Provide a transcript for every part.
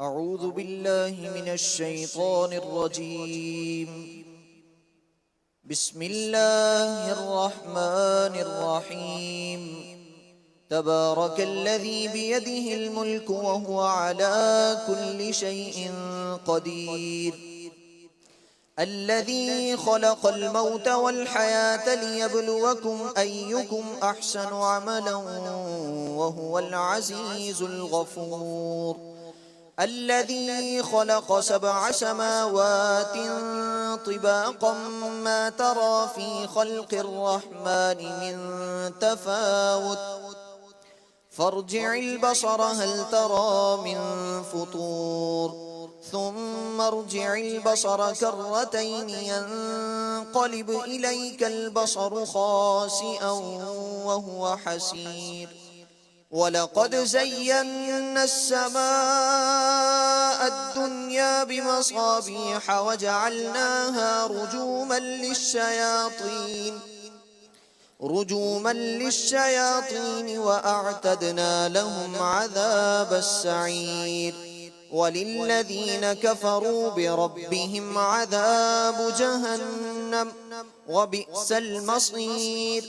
أعوذ بالله من الشيطان الرجيم. بسم الله الرحمن الرحيم. تبارك الذي بيده الملك وهو على كل شيء قدير. الذي خلق الموت والحياة ليبلوكم أيكم أحسن عملا وهو العزيز الغفور. الذي خلق 7 سماوات طباقا ما ترى في خلق الرحمن من تفاوت فارجع البصر هل ترى من فطور ثم ارجع البصر كرتين ينقلب إليك البصر خاسئا وهو حسير. ولقد زينا السماء الدنيا بمصابيح وجعلناها رجوما للشياطين وأعتدنا لهم عذاب السعير. وللذين كفروا بربهم عذاب جهنم وبئس المصير.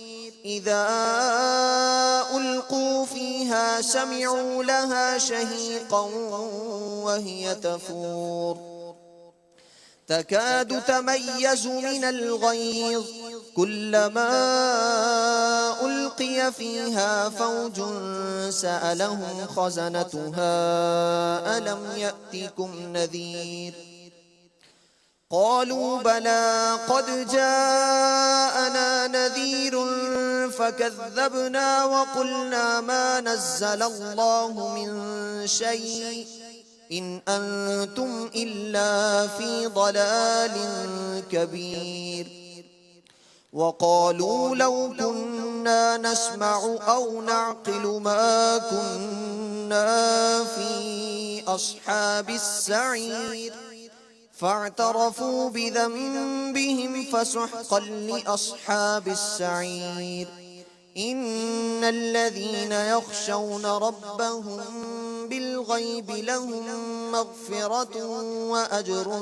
إذا ألقوا فيها سمعوا لها شهيقا وهي تفور تكاد تميز من الغيظ كلما ألقي فيها فوج سألهم خزنتها ألم يأتكم نذير قالوا بلى قد جاءنا نذير فكذبنا وقلنا ما نزل الله من شيء إن أنتم إلا في ضلال كبير. وقالوا لو كنا نسمع أو نعقل ما كنا في أصحاب السعير فاعترفوا بذنبهم فسحقا لأصحاب السعير. إن الذين يخشون ربهم بالغيب لهم مغفرة وأجر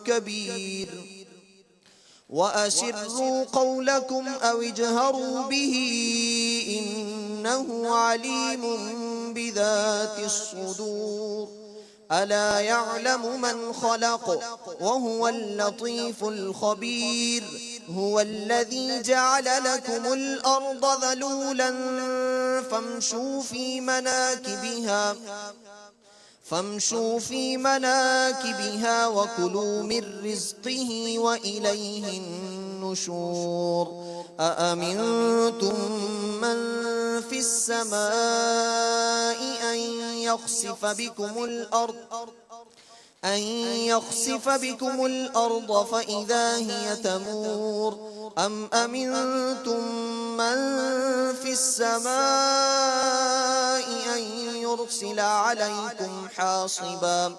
كبير. وأسروا قولكم أو اجهروا به إنه عليم بذات الصدور. ألا يعلم من خلق وهو اللطيف الخبير. هو الذي جعل لكم الأرض ذلولا فامشوا في مناكبها وكلوا من رزقه وإليه النشور. أأمنتم من في السماء أن يخسف بكم الأرض فإذا هي تمور. أم أمنتم من في السماء أن يرسل عليكم حاصبا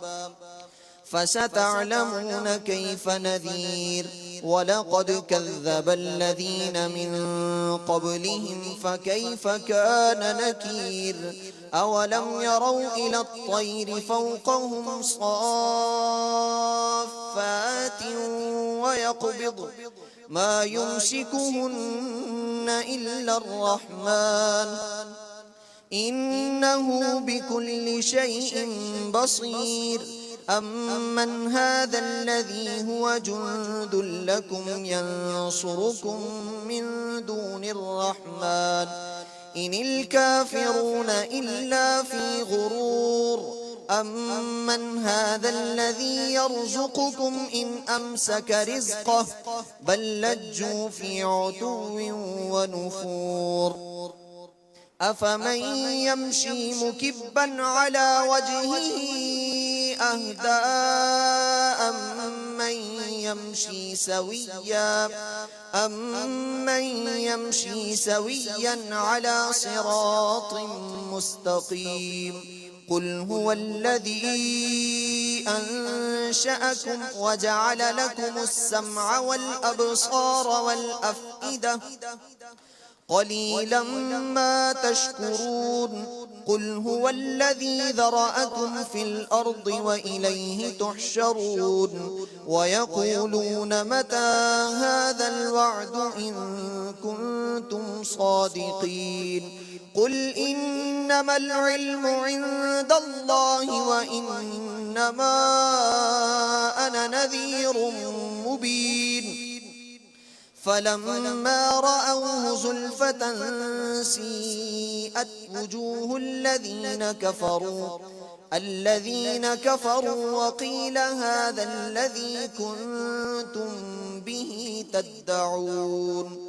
فستعلمون كيف نذير. ولقد كذب الذين من قبلهم فكيف كان نكير. أولم يروا إلى الطير فوقهم صافات ويقبض ما يمسكهن إلا الرحمن إنه بكل شيء بصير. أمن هذا الذي هو جند لكم ينصركم من دون الرحمن إن الكافرون إلا في غرور. أمن هذا الذي يرزقكم إن أمسك رزقه بل لجوا في عتو ونفور. أفمن يمشي مكبا على وجهه أهدى أمن يمشي سويا على صراط مستقيم. قل هو الذي أنشأكم وجعل لكم السمع والأبصار والأفئدة قليلا ما تشكرون قل هو الذي ذرأكم في الأرض وإليه تحشرون ويقولون متى هذا الوعد إن كنتم صادقين قل إنما العلم عند الله وإنما أنا نذير مبين فلما رأوه زلفة سيئت وجوه الذين كفروا وقيل هذا الذي كنتم به تدعون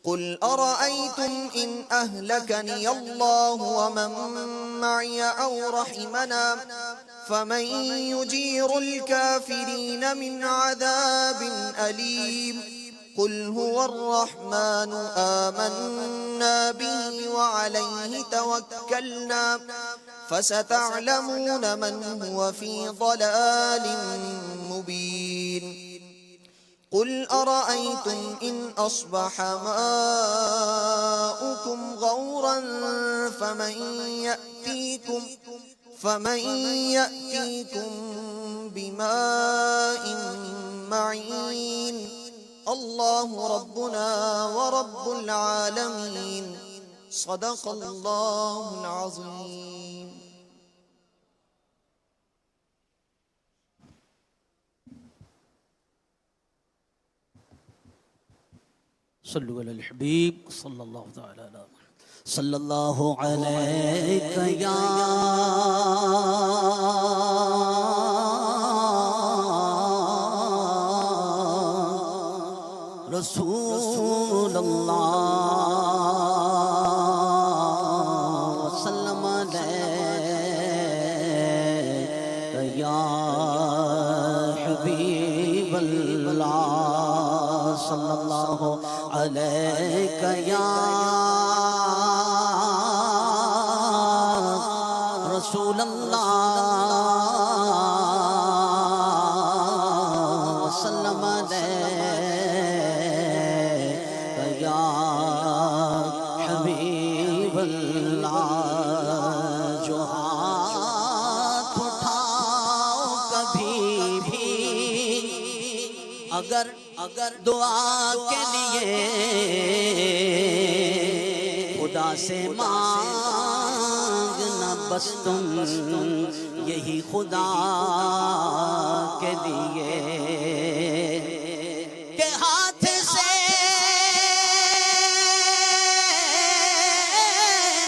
قل أرأيتم إن أهلكني الله ومن معي أو رحمنا فمن يجير الكافرين من عذاب أليم قل هو الرحمن آمنا به وعليه توكلنا فستعلمون من هو في ضلال مبين قل أرأيتم إن أصبح ماؤكم غورا فمن يأتيكم بماء معين الله ربنا ورب العالمين صدق الله العظيم. صلوا على الحبيب صلى الله تعالى على محمد صلى الله عليك يا رسول الله وسلم عليك يا حبيب الله صلى الله عليك يا رسول الله وسلم عليك يا حبيب الله جو ہاتھ اٹھاؤ کبھی بھی اگر دعا کے لیے خدا سے مانگنا بس تم یہی خدا کے لیے کہ ہاتھ سے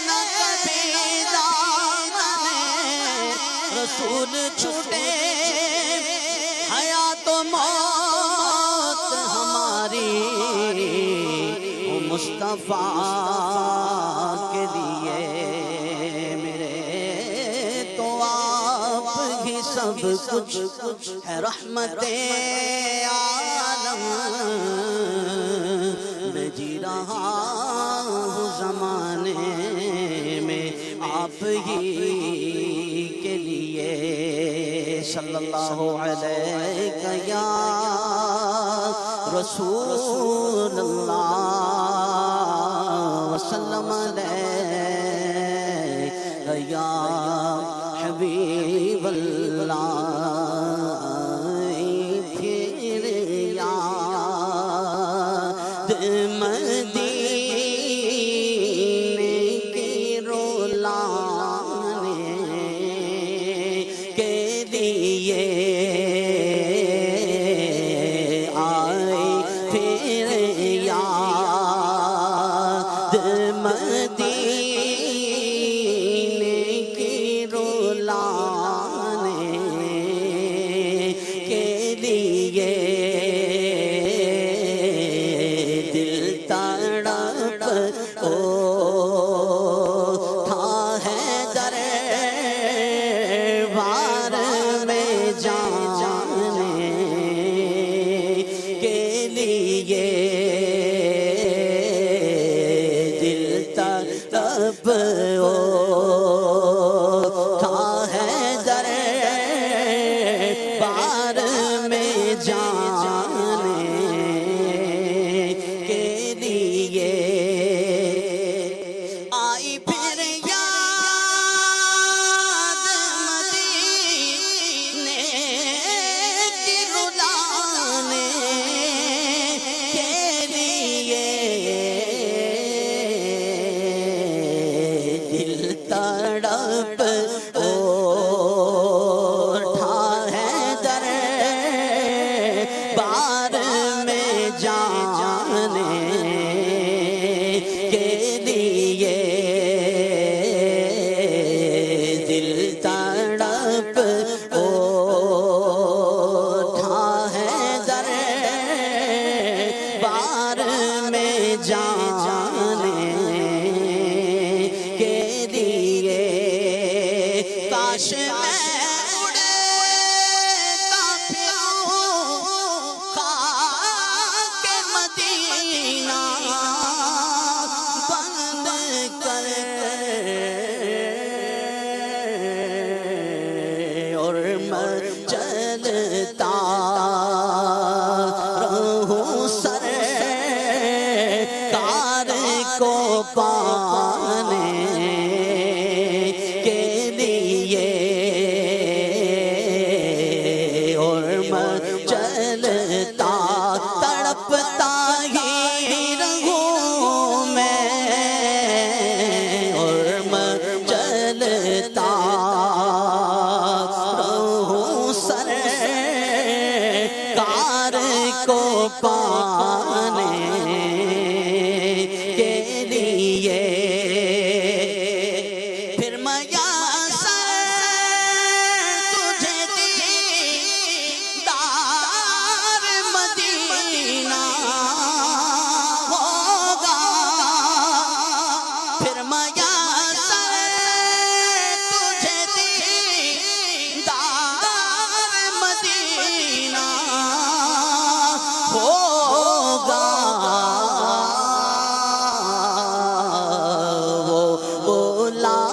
نہ کبھی دامن رسول چھوٹے حیات و موت ہماری وہ مصطفیٰ کے لیے میرے تو آپ ہی سب کچھ ہے رحمت عالم میں جی رہا ہوں زمانے میں آپ ہی کے لیے صلی اللہ علیہ یا رسول اللہ وسلم علیہ یا حبیب اللہ پھر یاد مدینے کی رولانے کے لیے آئی پھر یاد مدینے کی رولانے کے لیے دل تڑپ تھا ہے دربار میں جانے کے لیے دل تڑپ تھا ہے دربار میں جانے کے لیے آئی پھر یاد مدینے کی رلانے کے لیے دل تڑپ اٹھا ہے در بار میں جانے کے لیے دل تڑپ اٹھا ہے در بار میں جانے کے لیے کاش میں اڑتا پھروں خاک مدینہ بند کر اور میں چلتا رہوں سرکار کو پانے کے لیے اور میں چلتا تڑپتا ہی رہوں میں اور میں چلتا رہوں سرکار کو پانے کے لیے پھر میسر تجھے دیدار مدینہ ہوگا پھر میسر تجھے دیدار مدینہ ہوگا وہ بلائیں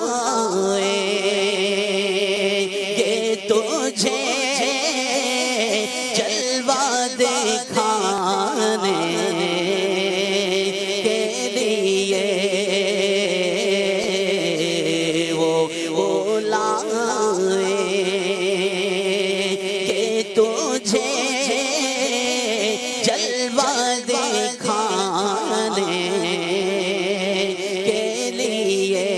گے تجھے جلوہ دکھانے کے لیے وہ بلائیں گے تجھے جلوہ دکھانے کے لیے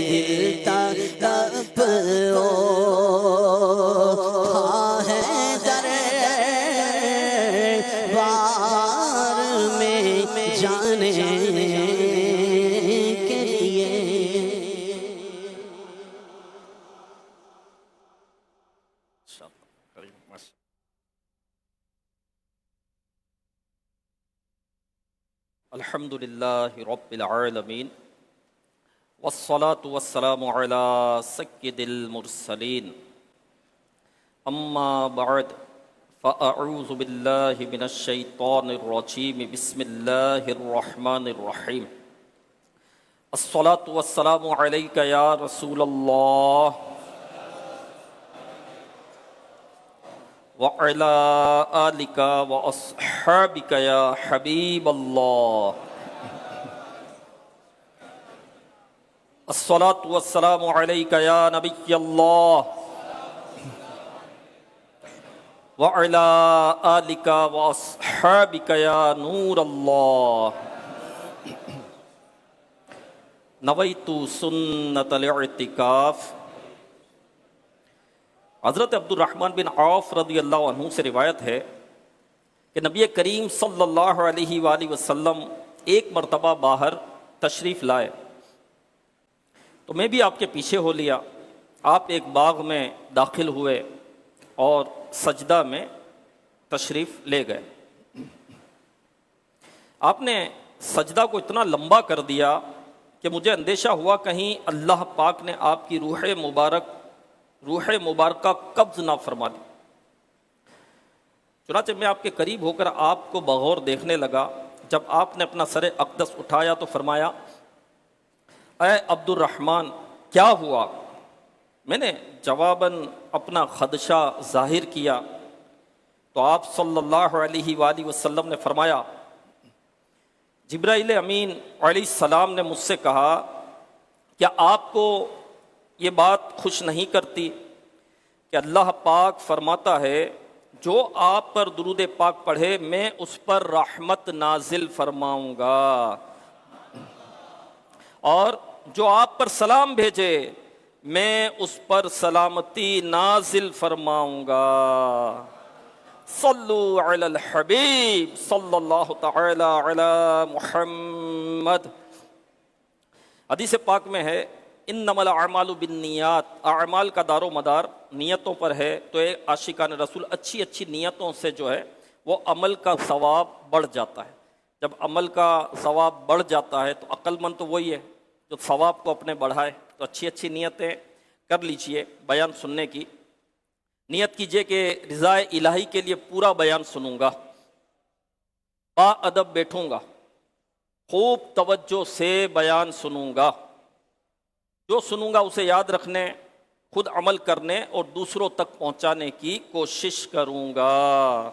دل تڑپ اٹھا ہے در بار میں جانے کے لیے الحمد للہ رب العالمین والصلاة والسلام علی سید المرسلین اما بعد فاعوذ باللہ من الشیطان الرجیم بسم اللہ الرحمن الرحیم الصلاة والسلام علیک یا رسول اللہ وعلى آلك وأصحابك يا حبيب الله الصلاة والسلام عليك يا نبي الله وعلى آلك وأصحابك يا نور الله نويت سنة الاعتكاف حضرت عبد الرحمن بن عوف رضی اللہ عنہ سے روایت ہے کہ نبی کریم صلی اللہ علیہ وآلہ وسلم ایک مرتبہ باہر تشریف لائے تو میں بھی آپ کے پیچھے ہو لیا. آپ ایک باغ میں داخل ہوئے اور سجدہ میں تشریف لے گئے. آپ نے سجدہ کو اتنا لمبا کر دیا کہ مجھے اندیشہ ہوا کہیں اللہ پاک نے آپ کی روح مبارکہ قبض نہ فرما دی. چنانچہ میں آپ کے قریب ہو کر آپ کو بغور دیکھنے لگا. جب آپ نے اپنا سر اقدس اٹھایا تو فرمایا اے عبد الرحمن کیا ہوا؟ میں نے جواباً اپنا خدشہ ظاہر کیا تو آپ صلی اللہ علیہ وآلہ وسلم نے فرمایا جبرائیل امین علیہ السلام نے مجھ سے کہا کیا آپ کو یہ بات خوش نہیں کرتی کہ اللہ پاک فرماتا ہے جو آپ پر درود پاک پڑھے میں اس پر رحمت نازل فرماؤں گا، اور جو آپ پر سلام بھیجے میں اس پر سلامتی نازل فرماؤں گا۔ صلو علی الحبیب صلی اللہ تعالی علی محمد۔ حدیث پاک میں ہے انما الاعمال بالنیات، اعمال کا دار و مدار نیتوں پر ہے، تو عاشقان رسول اچھی اچھی نیتوں سے جو ہے وہ عمل کا ثواب بڑھ جاتا ہے۔ جب عمل کا ثواب بڑھ جاتا ہے تو عقل مند تو وہی ہے جو ثواب کو اپنے بڑھائے، تو اچھی اچھی نیتیں کر لیجئے۔ بیان سننے کی نیت کیجئے کہ رضا الہی کے لیے پورا بیان سنوں گا، با ادب بیٹھوں گا، خوب توجہ سے بیان سنوں گا، جو سنوں گا اسے یاد رکھنے، خود عمل کرنے اور دوسروں تک پہنچانے کی کوشش کروں گا۔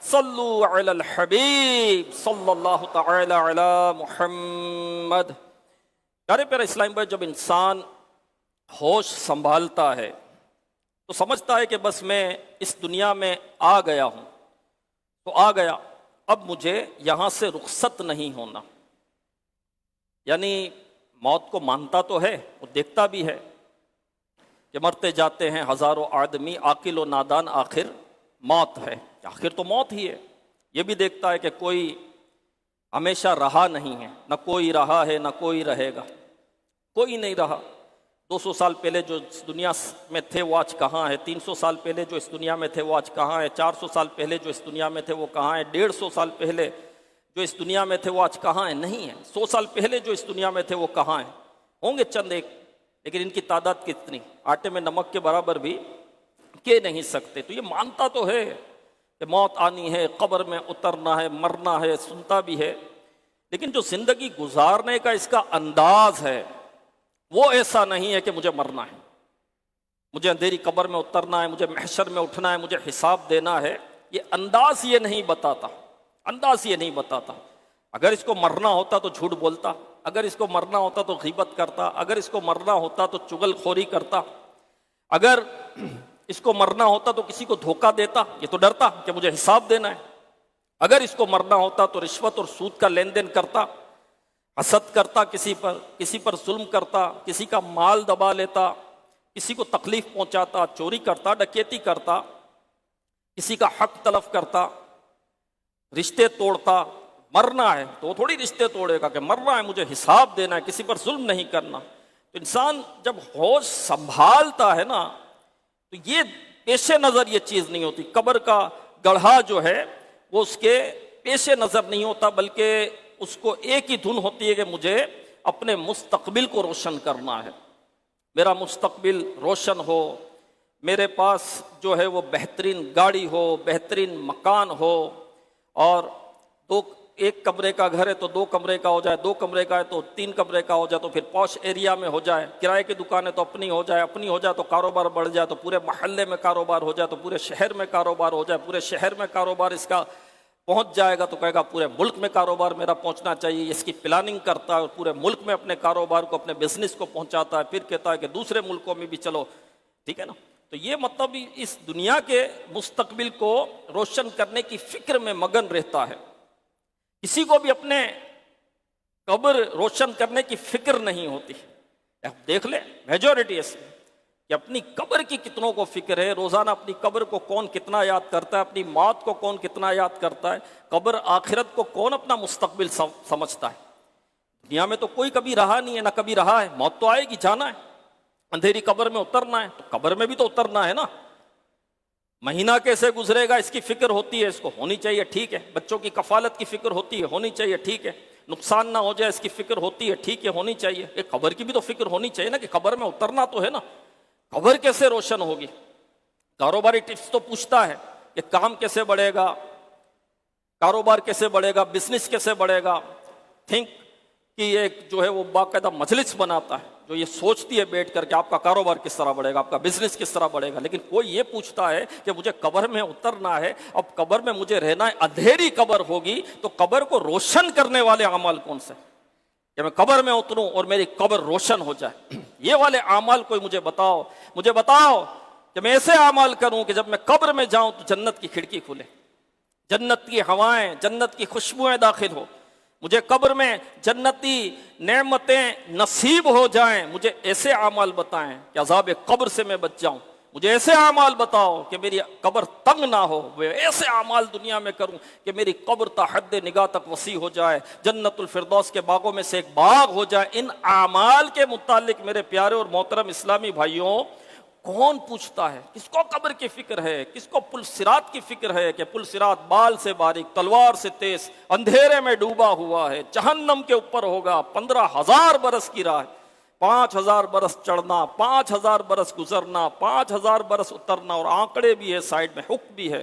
صلو علی الحبیب صلی اللہ تعالی علی محمد۔ پیارے پیارے اسلام بھائی، جب انسان ہوش سنبھالتا ہے تو سمجھتا ہے کہ بس میں اس دنیا میں آ گیا ہوں تو آ گیا، اب مجھے یہاں سے رخصت نہیں ہونا۔ یعنی موت کو مانتا تو ہے، وہ دیکھتا بھی ہے کہ مرتے جاتے ہیں ہزاروں آدمی، عاقل و نادان، آخر موت ہے، آخر تو موت ہی ہے۔ یہ بھی دیکھتا ہے کہ کوئی ہمیشہ رہا نہیں ہے، نہ کوئی رہا ہے نہ کوئی رہے گا، کوئی نہیں رہا۔ 200 سال پہلے جو اس دنیا میں تھے وہ آج کہاں ہے؟ 300 سال پہلے جو اس دنیا میں تھے وہ آج کہاں ہے؟ 400 سال پہلے جو اس دنیا میں تھے وہ کہاں ہے؟ 150 سال پہلے جو اس دنیا میں تھے وہ آج کہاں ہیں؟ نہیں ہیں۔ 100 سال پہلے جو اس دنیا میں تھے وہ کہاں ہیں؟ ہوں گے چند ایک، لیکن ان کی تعداد کتنی؟ آٹے میں نمک کے برابر بھی کہہ نہیں سکتے۔ تو یہ مانتا تو ہے کہ موت آنی ہے، قبر میں اترنا ہے، مرنا ہے، سنتا بھی ہے، لیکن جو زندگی گزارنے کا اس کا انداز ہے وہ ایسا نہیں ہے کہ مجھے مرنا ہے، مجھے اندھیری قبر میں اترنا ہے، مجھے محشر میں اٹھنا ہے، مجھے حساب دینا ہے۔ یہ انداز یہ نہیں بتاتا، انداز یہ نہیں بتاتا۔ اگر اس کو مرنا ہوتا تو جھوٹ بولتا، اگر اس کو مرنا ہوتا تو غیبت کرتا، اگر اس کو مرنا ہوتا تو چغل خوری کرتا، اگر اس کو مرنا ہوتا تو کسی کو دھوکہ دیتا، یہ تو ڈرتا کہ مجھے حساب دینا ہے۔ اگر اس کو مرنا ہوتا تو رشوت اور سود کا لین دین کرتا، حسد کرتا، کسی پر ظلم کرتا، کسی کا مال دبا لیتا، کسی کو تکلیف پہنچاتا، چوری کرتا، ڈکیتی کرتا، کسی کا حق تلف کرتا، رشتے توڑتا۔ مرنا ہے تو وہ تھوڑی رشتے توڑے گا کہ مرنا ہے، مجھے حساب دینا ہے، کسی پر ظلم نہیں کرنا۔ تو انسان جب ہوش سنبھالتا ہے نا تو یہ پیش نظر یہ چیز نہیں ہوتی۔ قبر کا گڑھا جو ہے وہ اس کے پیش نظر نہیں ہوتا، بلکہ اس کو ایک ہی دھن ہوتی ہے کہ مجھے اپنے مستقبل کو روشن کرنا ہے، میرا مستقبل روشن ہو، میرے پاس جو ہے وہ بہترین گاڑی ہو، بہترین مکان ہو، اور ایک کمرے کا گھر ہے تو 2 کمرے کا ہو جائے، 2 کمرے کا ہے تو 3 کمرے کا ہو جائے، تو پھر پوش ایریا میں ہو جائے، کرائے کی دکان ہے تو اپنی ہو جائے، اپنی ہو جائے تو کاروبار بڑھ جائے، تو پورے محلے میں کاروبار ہو جائے، تو پورے شہر میں کاروبار ہو جائے، پورے شہر میں کاروبار اس کا پہنچ جائے گا تو کہے گا پورے ملک میں کاروبار میرا پہنچنا چاہیے۔ اس کی پلاننگ کرتا ہے اور پورے ملک میں اپنے کاروبار کو، اپنے بزنس کو پہنچاتا ہے، پھر کہتا ہے کہ دوسرے ملکوں میں بھی چلو، ٹھیک ہے نا۔ تو یہ مطلب اس دنیا کے مستقبل کو روشن کرنے کی فکر میں مگن رہتا ہے۔ کسی کو بھی اپنے قبر روشن کرنے کی فکر نہیں ہوتی۔ آپ دیکھ لیں میجورٹی اس میں کہ اپنی قبر کی کتنوں کو فکر ہے، روزانہ اپنی قبر کو کون کتنا یاد کرتا ہے، اپنی موت کو کون کتنا یاد کرتا ہے، قبر آخرت کو کون اپنا مستقبل سمجھتا ہے۔ دنیا میں تو کوئی کبھی رہا نہیں ہے، نہ کبھی رہا ہے، موت تو آئے گی، جانا ہے، اندھیری قبر میں اترنا ہے، تو قبر میں بھی تو اترنا ہے نا۔ مہینہ کیسے گزرے گا اس کی فکر ہوتی ہے، اس کو ہونی چاہیے، ٹھیک ہے۔ بچوں کی کفالت کی فکر ہوتی ہے، ہونی چاہیے، ٹھیک ہے۔ نقصان نہ ہو جائے اس کی فکر ہوتی ہے، ٹھیک ہے، ہونی چاہیے۔ ایک قبر کی بھی تو فکر ہونی چاہیے نا کہ قبر میں اترنا تو ہے نا۔ قبر کیسے روشن ہوگی؟ کاروباری ٹپس تو پوچھتا ہے کہ کام کیسے بڑھے گا، کاروبار کیسے بڑھے گا، بزنس کیسے بڑھے گا۔ تھنک کہ ایک جو ہے وہ باقاعدہ مجلس بناتا ہے جو یہ سوچتی ہے بیٹھ کر کہ آپ کا کاروبار کس طرح بڑھے گا، آپ کا بزنس کس طرح بڑھے گا، لیکن کوئی یہ پوچھتا ہے کہ مجھے قبر میں اترنا ہے، اب قبر میں مجھے رہنا ہے، اندھیری قبر ہوگی تو قبر کو روشن کرنے والے اعمال کون سے، کہ میں قبر میں اتروں اور میری قبر روشن ہو جائے، یہ والے اعمال کوئی مجھے بتاؤ کہ میں ایسے اعمال کروں کہ جب میں قبر میں جاؤں تو جنت کی کھڑکی کھلے، جنت کی ہوائیں، جنت کی خوشبوئیں داخل ہو، مجھے قبر میں جنتی نعمتیں نصیب ہو جائیں۔ مجھے ایسے اعمال بتائیں کہ عذاب قبر سے میں بچ جاؤں، مجھے ایسے اعمال بتاؤ کہ میری قبر تنگ نہ ہو، وہ ایسے اعمال دنیا میں کروں کہ میری قبر تا حد نگاہ تک وسیع ہو جائے، جنت الفردوس کے باغوں میں سے ایک باغ ہو جائے۔ ان اعمال کے متعلق میرے پیارے اور محترم اسلامی بھائیوں، کون پوچھتا ہے؟ کس کو قبر کی فکر ہے؟ کس کو پل صراط کی فکر ہے کہ پل صراط بال سے باریک، تلوار سے تیز، اندھیرے میں ڈوبا ہوا ہے، جہنم کے اوپر ہوگا، 15,000 برس کی راہ، 5,000 برس چڑھنا، 5,000 برس گزرنا، 5,000 برس اترنا، اور آنکڑے بھی ہے سائڈ میں، حک بھی ہے،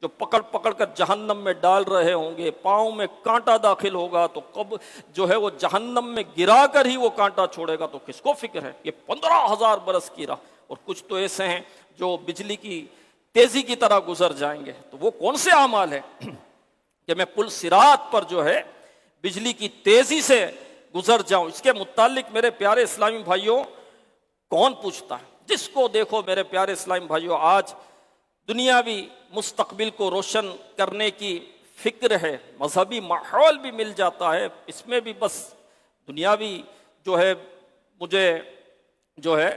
جو پکڑ پکڑ کر جہنم میں ڈال رہے ہوں گے، پاؤں میں کانٹا داخل ہوگا تو کب جو ہے وہ جہنم میں گرا کر ہی وہ کانٹا چھوڑے گا، تو کس کو فکر ہے؟ یہ 15,000 برس کی راہ، اور کچھ تو ایسے ہیں جو بجلی کی تیزی کی طرح گزر جائیں گے، تو وہ کون سے اعمال ہیں کہ میں پل صراط پر جو ہے بجلی کی تیزی سے گزر جاؤں؟ اس کے متعلق میرے پیارے اسلامی بھائیوں کون پوچھتا ہے؟ جس کو دیکھو میرے پیارے اسلامی بھائیوں، آج دنیاوی مستقبل کو روشن کرنے کی فکر ہے، مذہبی ماحول بھی مل جاتا ہے، اس میں بھی بس دنیاوی جو ہے مجھے جو ہے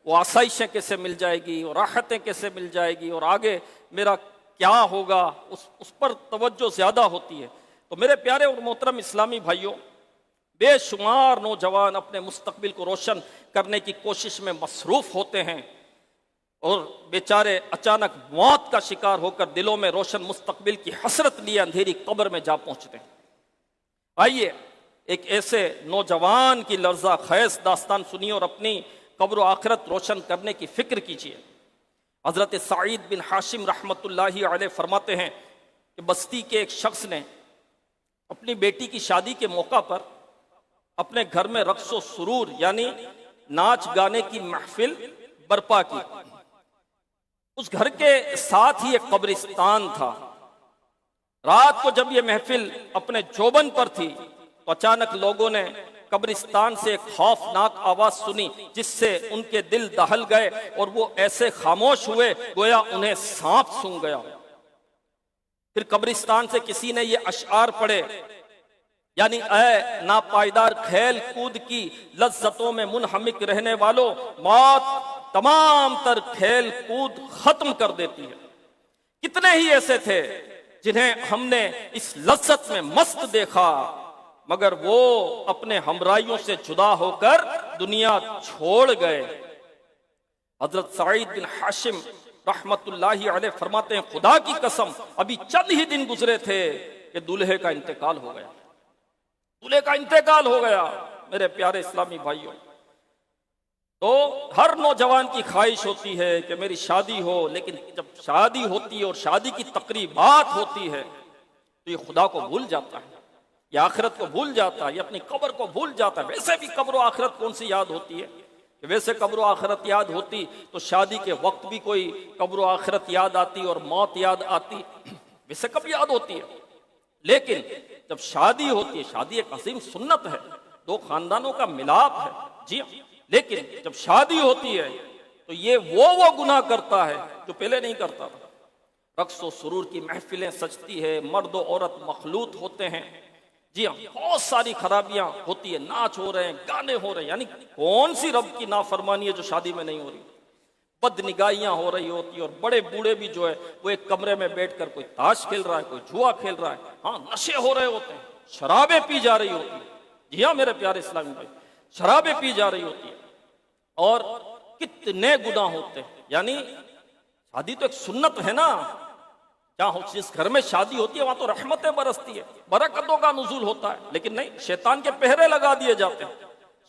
وہ آسائشیں کیسے مل جائے گی اور راحتیں کیسے مل جائے گی اور آگے میرا کیا ہوگا، اس پر توجہ زیادہ ہوتی ہے۔ تو میرے پیارے اور محترم اسلامی بھائیوں، بے شمار نوجوان اپنے مستقبل کو روشن کرنے کی کوشش میں مصروف ہوتے ہیں، اور بیچارے اچانک موت کا شکار ہو کر دلوں میں روشن مستقبل کی حسرت لیے اندھیری قبر میں جا پہنچتے ہیں۔ آئیے ایک ایسے نوجوان کی لرزہ خیز داستان سنیے اور اپنی قبر و آخرت روشن کرنے کی فکر کیجیے۔ حضرت سعید بن حاشم رحمۃ اللہ علیہ فرماتے ہیں کہ بستی کے ایک شخص نے اپنی بیٹی کی شادی کے موقع پر اپنے گھر میں رقص و سرور یعنی ناچ گانے کی محفل برپا کی۔ اس گھر کے ساتھ ہی ایک قبرستان تھا۔ رات کو جب یہ محفل اپنے جوبن پر تھی تو اچانک لوگوں نے قبرستان سے ایک خوفناک آواز سنی جس سے ان کے دل دہل گئے اور وہ ایسے خاموش ہوئے گویا انہیں سانپ سونگھ گیا۔ پھر قبرستان سے کسی نے یہ اشعار پڑھے، یعنی اے ناپائیدار کھیل کود کی لذتوں میں منہمک رہنے والوں، موت تمام تر کھیل کود ختم کر دیتی ہے۔ کتنے ہی ایسے تھے جنہیں ہم نے اس لذت میں مست دیکھا، مگر وہ اپنے ہمراہیوں سے جدا ہو کر دنیا چھوڑ گئے۔ حضرت سعید بن حاشم رحمت اللہ علیہ فرماتے ہیں خدا کی قسم ابھی چند ہی دن گزرے تھے کہ دولہے کا انتقال ہو گیا، دولہے کا انتقال ہو گیا۔ میرے پیارے اسلامی بھائیوں، تو ہر نوجوان کی خواہش ہوتی ہے کہ میری شادی ہو، لیکن جب شادی ہوتی ہے اور شادی کی تقریبات ہوتی ہے تو یہ خدا کو بھول جاتا ہے، یہ آخرت کو بھول جاتا ہے، یہ اپنی قبر کو بھول جاتا ہے۔ ویسے بھی قبر و آخرت کون سی یاد ہوتی ہے؟ کہ ویسے قبر و آخرت یاد ہوتی تو شادی کے وقت بھی کوئی قبر و آخرت یاد آتی اور موت یاد آتی، ویسے کب یاد ہوتی ہے؟ لیکن جب شادی ہوتی ہے، شادی ایک عظیم سنت ہے، دو خاندانوں کا ملاپ ہے، جی ہاں، لیکن جب شادی ہوتی ہے تو یہ وہ گناہ کرتا ہے جو پہلے نہیں کرتا تھا۔ رقص و سرور کی محفلیں سجتی ہے، مرد و عورت مخلوط ہوتے ہیں، جی ہاں، بہت ساری خرابیاں ہوتی ہے، ناچ ہو رہے ہیں، گانے ہو رہے ہیں، یعنی کون سی رب کی نافرمانی ہے جو شادی میں نہیں ہو رہی؟ بد نگاہیاں ہو رہی ہوتی، اور بڑے بوڑھے بھی جو ہے وہ ایک کمرے میں بیٹھ کر کوئی تاش کھیل رہا ہے، کوئی جوا کھیل رہا ہے، ہاں نشے ہو رہے ہوتے ہیں، شرابیں پی جا رہی ہوتی ہیں، جی ہاں میرے پیارے اسلامی بھائی، شرابیں پی جا رہی ہوتی ہیں، اور کتنے گناہ ہوتے ہیں۔ یعنی شادی تو ایک سنت ہے نا، جس گھر میں شادی ہوتی ہے وہاں تو رحمتیں برستی ہے، برکتوں کا نزول ہوتا ہے، لیکن نہیں، شیطان کے پہرے لگا دیے جاتے ہیں،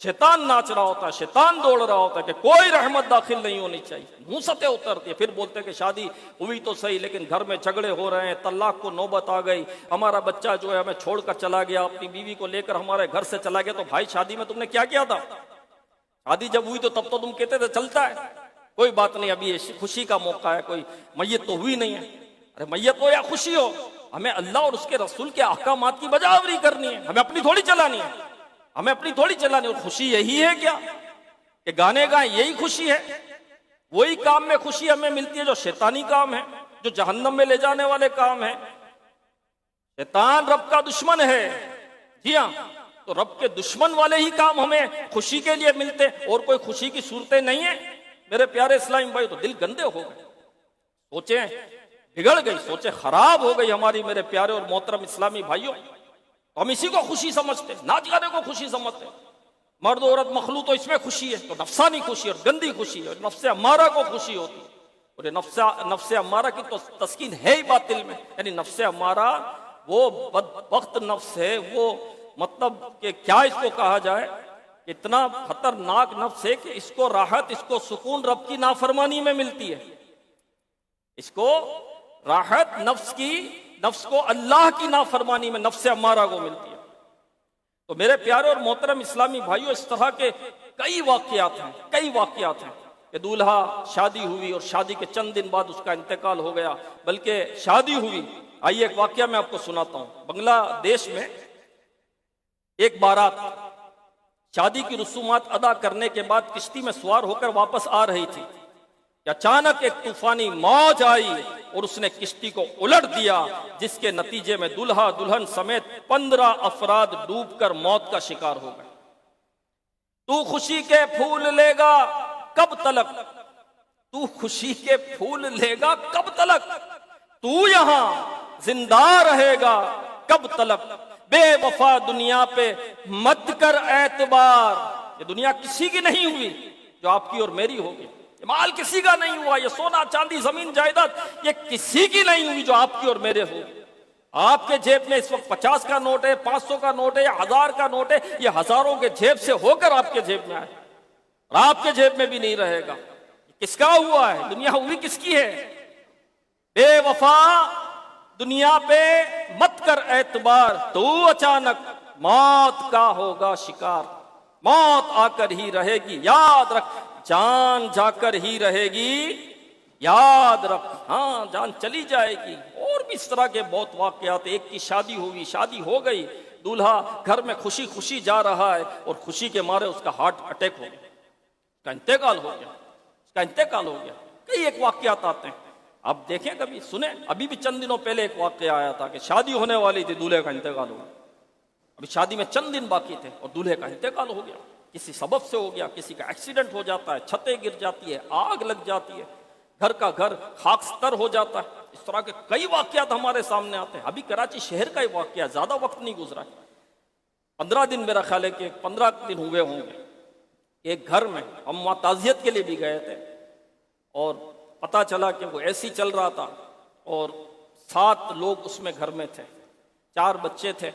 شیطان ناچ رہا ہوتا ہے، شیطان دوڑ رہا ہوتا ہے کہ کوئی رحمت داخل نہیں ہونی چاہیے، نوستیں اترتی ہے، پھر بولتے ہیں کہ شادی ہوئی تو صحیح لیکن گھر میں جھگڑے ہو رہے ہیں، طلاق کو نوبت آ گئی، ہمارا بچہ جو ہے ہمیں چھوڑ کر چلا گیا، اپنی بیوی کو لے کر ہمارے گھر سے چلا گیا۔ تو بھائی شادی میں تم نے کیا کیا تھا؟ شادی جب ہوئی تو تب تو تم کہتے تھے چلتا ہے، کوئی بات نہیں، ابھی یہ خوشی کا موقع ہے، کوئی میت تو ہوئی نہیں ہے۔ ارے میت ہو یا خوشی ہو، ہمیں اللہ اور اس کے رسول کے احکامات کی بجاوری کرنی ہے، ہمیں اپنی تھوڑی چلانی ہے، ہمیں اپنی تھوڑی چلانی ہے۔ اور خوشی یہی ہے کیا کہ گانے گائیں یہی خوشی ہے؟ وہی کام میں خوشی ہمیں ملتی ہے جو شیطانی کام ہے، جو جہنم میں لے جانے والے کام ہیں۔ شیطان رب کا دشمن ہے، جی ہاں، تو رب کے دشمن والے ہی کام ہمیں خوشی کے لیے ملتے، اور کوئی خوشی کی صورتیں نہیں ہیں۔ میرے پیارے اسلامی بھائی، تو دل گندے ہو گئے، سوچیں بگڑ گئی، سوچیں خراب ہو گئی ہماری، میرے پیارے اور محترم اسلامی بھائیوں۔ ہم اسی کو خوشی سمجھتے، ناچ گانے کو خوشی سمجھتے، مرد و عورت مخلوط تو اس میں خوشی ہے، تو نفسانی خوشی اور گندی خوشی ہے، اور نفس امارہ کو خوشی ہوتی ہے، اور یہ نفس امارہ کی تو تسکین ہے ہی باطل میں، یعنی نفس امارہ وہ بدبخت نفس ہے، وہ مطلب کہ کیا اس کو کہا جائے، اتنا خطرناک نفس ہے کہ اس کو راحت، اس کو سکون رب کی نافرمانی میں ملتی ہے، اس کو راحت نفس کو اللہ کی نافرمانی میں، نفس امارہ کو ملتی ہے۔ تو میرے پیارے اور محترم اسلامی بھائیوں، اس طرح کے کئی واقعات ہیں کہ دولہا شادی ہوئی اور شادی کے چند دن بعد اس کا انتقال ہو گیا، بلکہ شادی ہوئی۔ آئیے ایک واقعہ میں آپ کو سناتا ہوں۔ بنگلہ دیش میں ایک بارات شادی کی رسومات ادا کرنے کے بعد کشتی میں سوار ہو کر واپس آ رہی تھی کہ اچانک ایک طوفانی موج آئی اور اس نے کشتی کو الٹ دیا، جس کے نتیجے میں دلہا دلہن سمیت 15 افراد ڈوب کر موت کا شکار ہو گئے۔ تو خوشی کے پھول لے گا کب تلک، تو خوشی کے پھول لے گا کب تلک، تو یہاں زندہ رہے گا کب تلک، بے وفا دنیا پہ مت کر اعتبار۔ یہ دنیا کسی کی نہیں ہوئی جو آپ کی اور میری ہوگی، یہ مال کسی کا نہیں ہوا، یہ سونا چاندی زمین جائیداد یہ کسی کی نہیں ہوئی جو آپ کی اور میرے ہوگی۔ آپ کے جیب میں اس وقت 50 کا نوٹ ہے، 500 کا نوٹ ہے یا 1000 کا نوٹ ہے، یہ ہزاروں کے جیب سے ہو کر آپ کے جیب میں آئے، اور آپ کے جیب میں بھی نہیں رہے گا۔ کس کا ہوا ہے؟ دنیا ہوئی کس کی ہے؟ بے وفا دنیا پہ مت کر اعتبار، تو اچانک موت کا ہوگا شکار۔ موت آ کر ہی رہے گی، یاد رکھ، جان جا کر ہی رہے گی، یاد رکھ، ہاں جان چلی جائے گی۔ اور بھی اس طرح کے بہت واقعات۔ ایک کی شادی ہوئی، شادی ہو گئی، دولہا گھر میں خوشی خوشی جا رہا ہے اور خوشی کے مارے اس کا ہارٹ اٹیک ہو گیا، اس کا انتقال ہو گیا۔ کئی ایک واقعات آتے ہیں، آپ دیکھیں کبھی سنیں۔ ابھی بھی چند دنوں پہلے ایک واقعہ آیا تھا کہ شادی ہونے والی تھی، دولہے کا انتقال ہو گیا، ابھی شادی میں چند دن باقی تھے اور دولہے کا انتقال ہو گیا، کسی سبب سے ہو گیا، کسی کا ایکسیڈنٹ ہو جاتا ہے، چھتیں گر جاتی ہے، آگ لگ جاتی ہے، گھر کا گھر خاکستر ہو جاتا ہے۔ اس طرح کے کئی واقعات ہمارے سامنے آتے ہیں۔ ابھی کراچی شہر کا ہی واقعہ، زیادہ وقت نہیں گزرا ہے، 15 دن میرا خیال ہے کہ 15 دن ہوئے ہوں گے۔ ایک گھر میں ہم وہاں تعزیت کے لیے بھی گئے تھے، اور پتہ چلا کہ وہ ایسی چل رہا تھا اور 7 لوگ اس میں گھر میں تھے، 4 بچے تھے،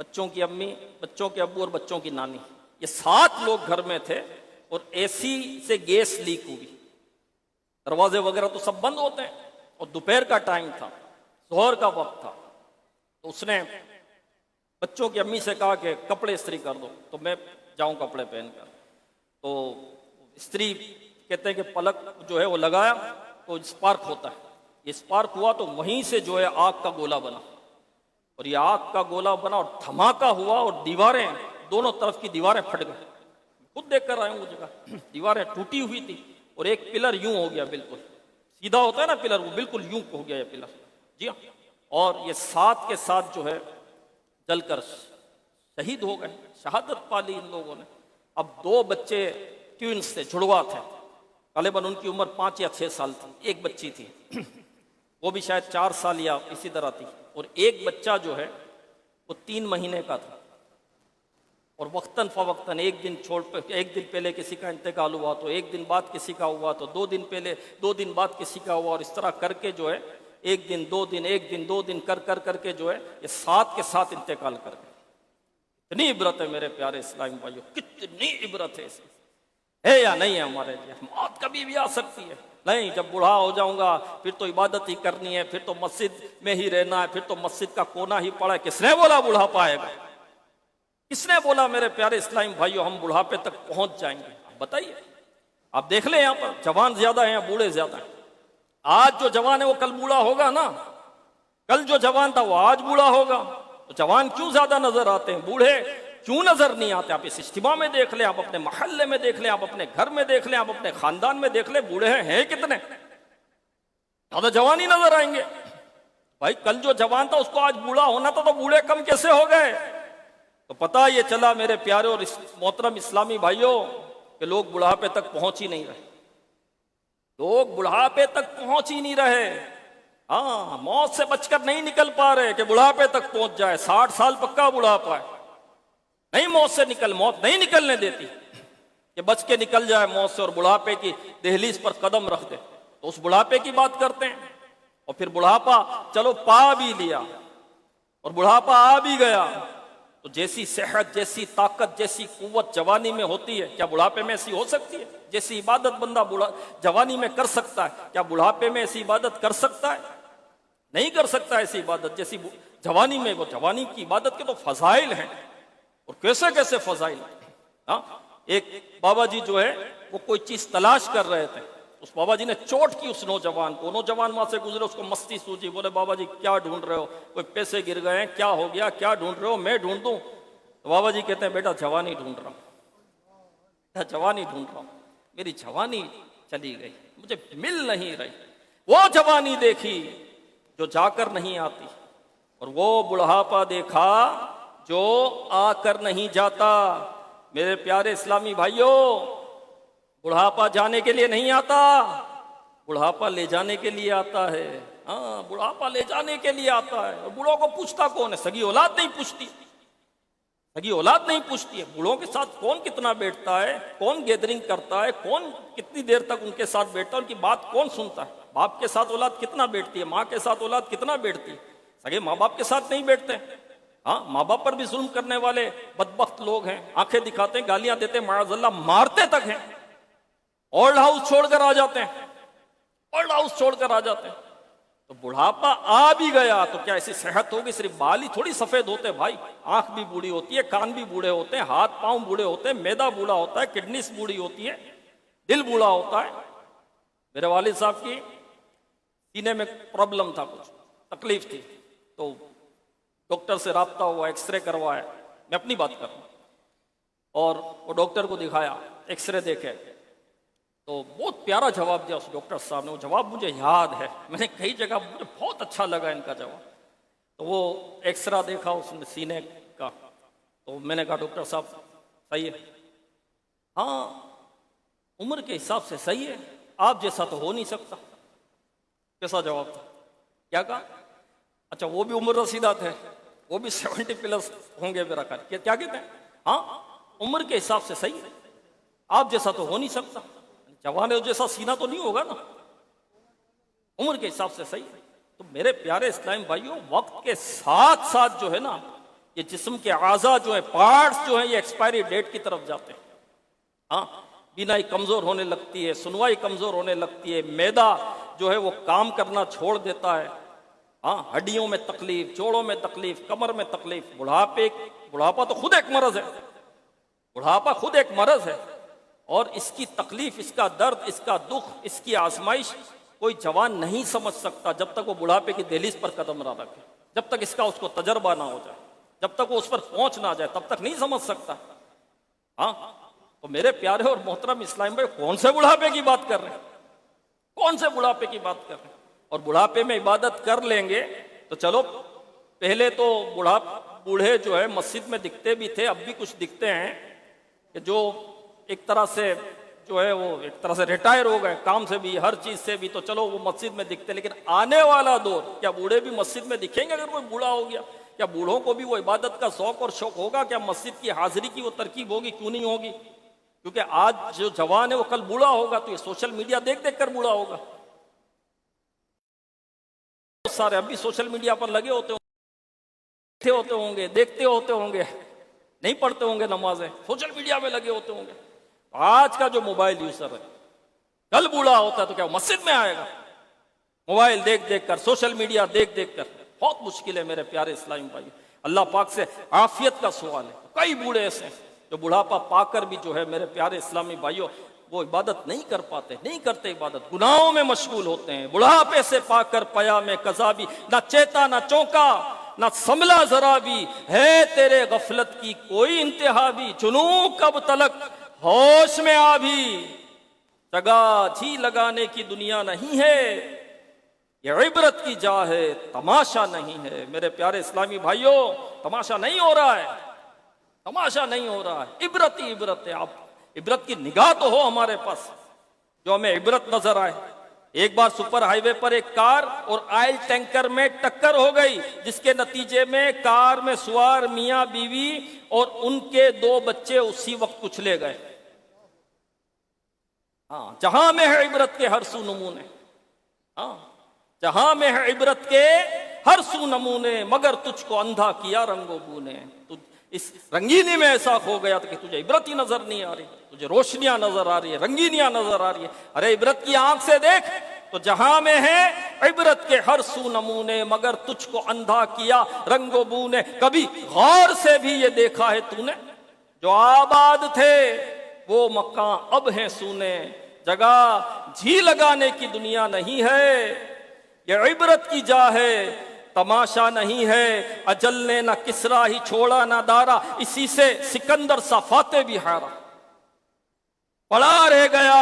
بچوں کی امی، بچوں کے ابو اور بچوں کی نانی، یہ 7 لوگ گھر میں تھے، اور اے سی سے گیس لیک ہوئی، دروازے وغیرہ تو سب بند ہوتے ہیں، اور دوپہر کا ٹائم تھا، ظہر کا وقت تھا، تو اس نے بچوں کی امی سے کہا کہ کپڑے استری کر دو، تو میں جاؤں کپڑے پہن کر۔ تو استری کہتے ہیں کہ پلک جو ہے وہ لگایا تو اسپارک ہوتا ہے، یہ اسپارک ہوا تو وہیں سے جو ہے آگ کا گولا بنا، اور یہ آگ کا گولا بنا اور دھماکہ ہوا، اور دیواریں، دونوں طرف کی دیواریں پھٹ گئی۔ خود دیکھ کر آئے ہوں وہ جگہ، دیواریں ٹوٹی ہوئی تھی، اور ایک پلر یوں ہو گیا، بالکل سیدھا ہوتا ہے نا پلر، وہ بالکل یوں ہو گیا یہ پلر، جی ہاں۔ اور یہ 7 کے ساتھ جو ہے جل کر شہید ہو گئے، شہادت پا لی ان لوگوں نے۔ اب 2 بچے ٹوینس تھے، جڑوا تھے، غالباً ان کی عمر 5 یا 6 سال تھی، ایک بچی تھی وہ بھی شاید 4 سال یا اسی طرح تھی، اور ایک بچہ جو ہے وہ 3 مہینے کا تھا۔ اور وقتاً فوقتاً ایک دن پہلے کسی کا انتقال ہوا تو ایک دن بعد کسی کا ہوا تو 2 دن پہلے 2 دن بعد کسی کا ہوا، اور اس طرح کر کے جو ہے ایک دن 2 دن 1 دن 2 دن کر کے جو ہے یہ 7 کے ساتھ انتقال کر گئے۔ کتنی عبرت ہے میرے پیارے اسلامی بھائیوں، کتنی عبرت ہے اس میں، ہے یا نہیں ہے ہمارے لیے؟ موت کبھی بھی آ سکتی ہے، نہیں جب بوڑھا ہو جاؤں گا پھر تو عبادت ہی کرنی ہے، پھر تو مسجد میں ہی رہنا ہے، پھر تو مسجد کا کونا ہی پڑا ہے۔ کس نے بولا بوڑھاپا آئے گا؟ کس نے بولا میرے پیارے اسلامی بھائیوں ہم بڑھاپے تک پہنچ جائیں گے؟ بتائیے، آپ دیکھ لیں یہاں پر جوان زیادہ ہیں یا بوڑھے زیادہ ہیں؟ آج جو جوان ہے وہ کل بوڑھا ہوگا نا، کل جو جوان تھا وہ آج بوڑھا ہوگا. تو جوان کیوں زیادہ نظر آتے ہیں، بوڑھے کیوں نظر نہیں آتے؟ آپ اس اجتماع میں دیکھ لیں، آپ اپنے محلے میں دیکھ لیں، آپ اپنے گھر میں دیکھ لیں، آپ اپنے خاندان میں دیکھ لیں، بوڑھے ہیں کتنے؟ زیادہ جوان ہی نظر آئیں گے. بھائی کل جو جوان تھا اس کو آج بوڑھا ہونا تھا، تو بوڑھے کم کیسے ہو گئے؟ تو پتہ یہ چلا میرے پیارے اور محترم اسلامی بھائیوں کہ لوگ بڑھاپے تک پہنچ ہی نہیں رہے. لوگ بڑھاپے تک پہنچ ہی نہیں رہے. ہاں، موت سے بچ کر نہیں نکل پا رہے کہ بڑھاپے تک پہنچ جائے. 60 سال پکا بڑھاپا ہے، نہیں موت سے موت نہیں نکلنے دیتی کہ بچ کے نکل جائے موت سے اور بڑھاپے کی دہلیز پر قدم رکھ دے. تو اس بڑھاپے کی بات کرتے ہیں، اور پھر بڑھاپا چلو پا بھی لیا اور بڑھاپا آ بھی گیا، تو جیسی صحت، جیسی طاقت، جیسی قوت جوانی میں ہوتی ہے کیا بڑھاپے میں ایسی ہو سکتی ہے؟ جیسی عبادت بندہ جوانی میں کر سکتا ہے کیا بڑھاپے میں ایسی عبادت کر سکتا ہے؟ نہیں کر سکتا ایسی عبادت جیسی جوانی میں. وہ جوانی کی عبادت کے تو فضائل ہیں، اور کیسے کیسے فضائل ہیں. ہاں، ایک بابا جی جو ہے وہ کوئی چیز تلاش کر رہے تھے، اس بابا جی نے چوٹ کی اس نوجوان کو. نوجوان وہاں سے گزرے، اس کو مستی سوجی، بولے بابا جی کیا ڈھونڈ رہے ہو؟ کوئی پیسے گر گئے ہیں، کیا ہو گیا، کیا ڈھونڈ رہے ہو؟ میں ڈھونڈ دوں؟ تو بابا جی کہتے ہیں بیٹا جوانی ڈھونڈ رہا ہوں، جوانی ڈھونڈ رہا ہوں. میری جوانی چلی گئی، مجھے مل نہیں رہی. وہ جوانی دیکھی جو جا کر نہیں آتی، اور وہ بڑھاپا دیکھا جو آ کر نہیں جاتا. میرے پیارے اسلامی بھائیوں، بڑھاپا جانے کے لیے نہیں آتا، بڑھاپا لے جانے کے لیے آتا ہے. ہاں، بڑھاپا لے جانے کے لیے آتا ہے. اور بوڑھوں کو پوچھتا کون ہے؟ سگی اولاد نہیں پوچھتی، سگی اولاد نہیں پوچھتی ہے. بوڑھوں کے ساتھ کون کتنا بیٹھتا ہے، کون گیدرنگ کرتا ہے، کون کتنی دیر تک ان کے ساتھ بیٹھتا ہے، ان کی بات کون سنتا ہے؟ باپ کے ساتھ اولاد کتنا بیٹھتی ہے، ماں کے ساتھ اولاد کتنا بیٹھتی ہے؟ سگے ماں باپ کے ساتھ نہیں بیٹھتے. ہاں، ماں باپ پر بھی ظلم کرنے والے بدبخت لوگ ہیں، آنکھیں دکھاتے ہیں، گالیاں دیتے ہیں، معاذ اللہ مارتے تک ہیں. اولڈ ہاؤس چھوڑ کر آ جاتے ہیں، اولڈ ہاؤس چھوڑ کر آ جاتے ہیں. تو بڑھاپا آ بھی گیا تو کیا ایسی صحت ہوگی؟ صرف بال ہی تھوڑی سفید ہوتے ہیں بھائی، آنکھ بھی بوڑھی ہوتی ہے، کان بھی بوڑھے ہوتے ہیں، ہاتھ پاؤں بوڑھے ہوتے ہیں، میدا بوڑھا ہوتا ہے، کڈنیز بوڑھی ہوتی ہے، دل بوڑھا ہوتا ہے. میرے والد صاحب کی سینے میں پرابلم تھا، کچھ تکلیف تھی، تو ڈاکٹر سے رابطہ ہوا، ایکس رے کروایا. میں اپنی بات کر رہا ہوں. اور وہ ڈاکٹر کو دکھایا، ایکس رے دیکھے تو بہت پیارا جواب دیا اس ڈاکٹر صاحب نے. وہ جواب مجھے یاد ہے، میں نے کئی جگہ، مجھے بہت اچھا لگا ان کا جواب. تو وہ ایکس رے دیکھا اس نے سینے کا، تو میں نے کہا ڈاکٹر صاحب صحیح ہے. ہاں، عمر کے حساب سے صحیح ہے، آپ جیسا تو ہو نہیں سکتا. کیسا جواب تھا؟ کیا کہا؟ اچھا وہ بھی عمر رسیدہ تھے، وہ بھی 70 پلس ہوں گے میرا خیال. کیا کہتے ہیں؟ ہاں، عمر کے حساب سے صحیح ہے، آپ جیسا تو ہو نہیں سکتا. جوان جیسا سینہ تو نہیں ہوگا نا، عمر کے حساب سے صحیح ہے. تو میرے پیارے اسلام بھائیوں، وقت کے ساتھ ساتھ جو ہے نا، یہ جسم کے اعضاء جو ہیں، پارٹس جو ہیں، یہ ایکسپائری ڈیٹ کی طرف جاتے ہیں. ہاں، بینائی کمزور ہونے لگتی ہے، سنوائی کمزور ہونے لگتی ہے، معدہ جو ہے وہ کام کرنا چھوڑ دیتا ہے. ہاں، ہڈیوں میں تکلیف، جوڑوں میں تکلیف، کمر میں تکلیف. بڑھاپا تو خود ایک مرض ہے، بڑھاپا خود ایک مرض ہے. اور اس کی تکلیف، اس کا درد، اس کا دکھ، اس کی آزمائش کوئی جوان نہیں سمجھ سکتا جب تک وہ بڑھاپے کی دہلیز پر قدم نہ رکھے، جب تک اس کا اس کو تجربہ نہ ہو جائے، جب تک وہ اس پر پہنچ نہ جائے، تب تک نہیں سمجھ سکتا. ہاں، تو میرے پیارے اور محترم اسلام بھائی، کون سے بڑھاپے کی بات کر رہے ہیں؟ کون سے بڑھاپے کی بات کر رہے ہیں؟ اور بڑھاپے میں عبادت کر لیں گے تو چلو، پہلے تو بوڑھے جو ہے مسجد میں دکھتے بھی تھے، اب بھی کچھ دکھتے ہیں کہ جو ایک طرح سے جو ہے وہ ایک طرح سے ریٹائر ہو گئے، کام سے بھی، ہر چیز سے بھی، تو چلو وہ مسجد میں دکھتے. لیکن آنے والا دور، کیا بوڑھے بھی مسجد میں دکھیں گے اگر کوئی بوڑھا ہو گیا؟ کیا بوڑھوں کو بھی وہ عبادت کا ذوق اور شوق ہوگا؟ کیا مسجد کی حاضری کی وہ ترکیب ہوگی؟ کیوں نہیں ہوگی؟ کیونکہ آج جو جوان ہے وہ کل بوڑھا ہوگا، تو یہ سوشل میڈیا دیکھ دیکھ کر بوڑھا ہوگا. بہت سارے ابھی سوشل میڈیا پر لگے ہوتے ہوں گے، دیکھتے ہوتے ہوں گے، نہیں پڑھتے ہوں گے نمازیں، سوشل میڈیا میں لگے ہوتے ہوں گے. آج کا جو موبائل یوزر ہے، کل بوڑھا ہوتا ہے تو کیا وہ مسجد میں آئے گا؟ موبائل دیکھ دیکھ کر، سوشل میڈیا دیکھ دیکھ کر. بہت مشکل ہے میرے پیارے اسلامی بھائی. اللہ پاک سے عافیت کا سوال ہے. کئی بوڑھے ایسے ہیں جو بڑھاپا پا کر بھی جو ہے میرے پیارے اسلامی بھائیوں وہ عبادت نہیں کر پاتے، نہیں کرتے عبادت، گناہوں میں مشغول ہوتے ہیں۔ بڑھاپے سے پا کر پیا میں قضا بھی، نہ چیتا نہ چونکا نہ سنبھلا ذرا بھی، ہے تیرے غفلت کی کوئی انتہا بھی، جنوں کب تلک ہوش میں آ بھی، جگہ جھی لگانے کی دنیا نہیں ہے، یہ عبرت کی جا ہے، تماشا نہیں ہے۔ میرے پیارے اسلامی بھائیوں، تماشا نہیں ہو رہا ہے، تماشا نہیں ہو رہا ہے، عبرت ہی عبرت ہے۔ آپ عبرت کی نگاہ تو ہو ہمارے پاس، جو ہمیں عبرت نظر آئے۔ ایک بار سپر ہائی وے پر ایک کار اور آئل ٹینکر میں ٹکر ہو گئی، جس کے نتیجے میں کار میں سوار میاں بیوی اور ان کے 2 بچے اسی وقت کچلے گئے۔ ہاں، جہاں میں ہے عبرت کے ہر سو نمونے، ہاں جہاں میں ہے عبرت کے ہر سو نمونے، مگر تجھ کو اندھا کیا رنگ و بو نے۔ تو اس رنگینی میں ایسا کھو گیا کہ تجھے عبرت ہی نظر نہیں آ رہی، تجھے روشنیاں نظر آ رہی ہے، رنگینیاں نظر آ رہی ہے۔ ارے عبرت کی آنکھ سے دیکھ تو جہاں میں ہے عبرت کے ہر سو نمونے، مگر تجھ کو اندھا کیا رنگ و بو نے۔ کبھی غور سے بھی یہ دیکھا ہے تو نے، جو آباد تھے وہ مکان اب ہیں سونے، جگہ جھی لگانے کی دنیا نہیں ہے، یہ عبرت کی جا ہے، تماشا نہیں ہے۔ اجل نے نہ کسرا ہی چھوڑا نہ دارا، اسی سے سکندر سا فاتح بھی ہارا۔ پڑا رہ گیا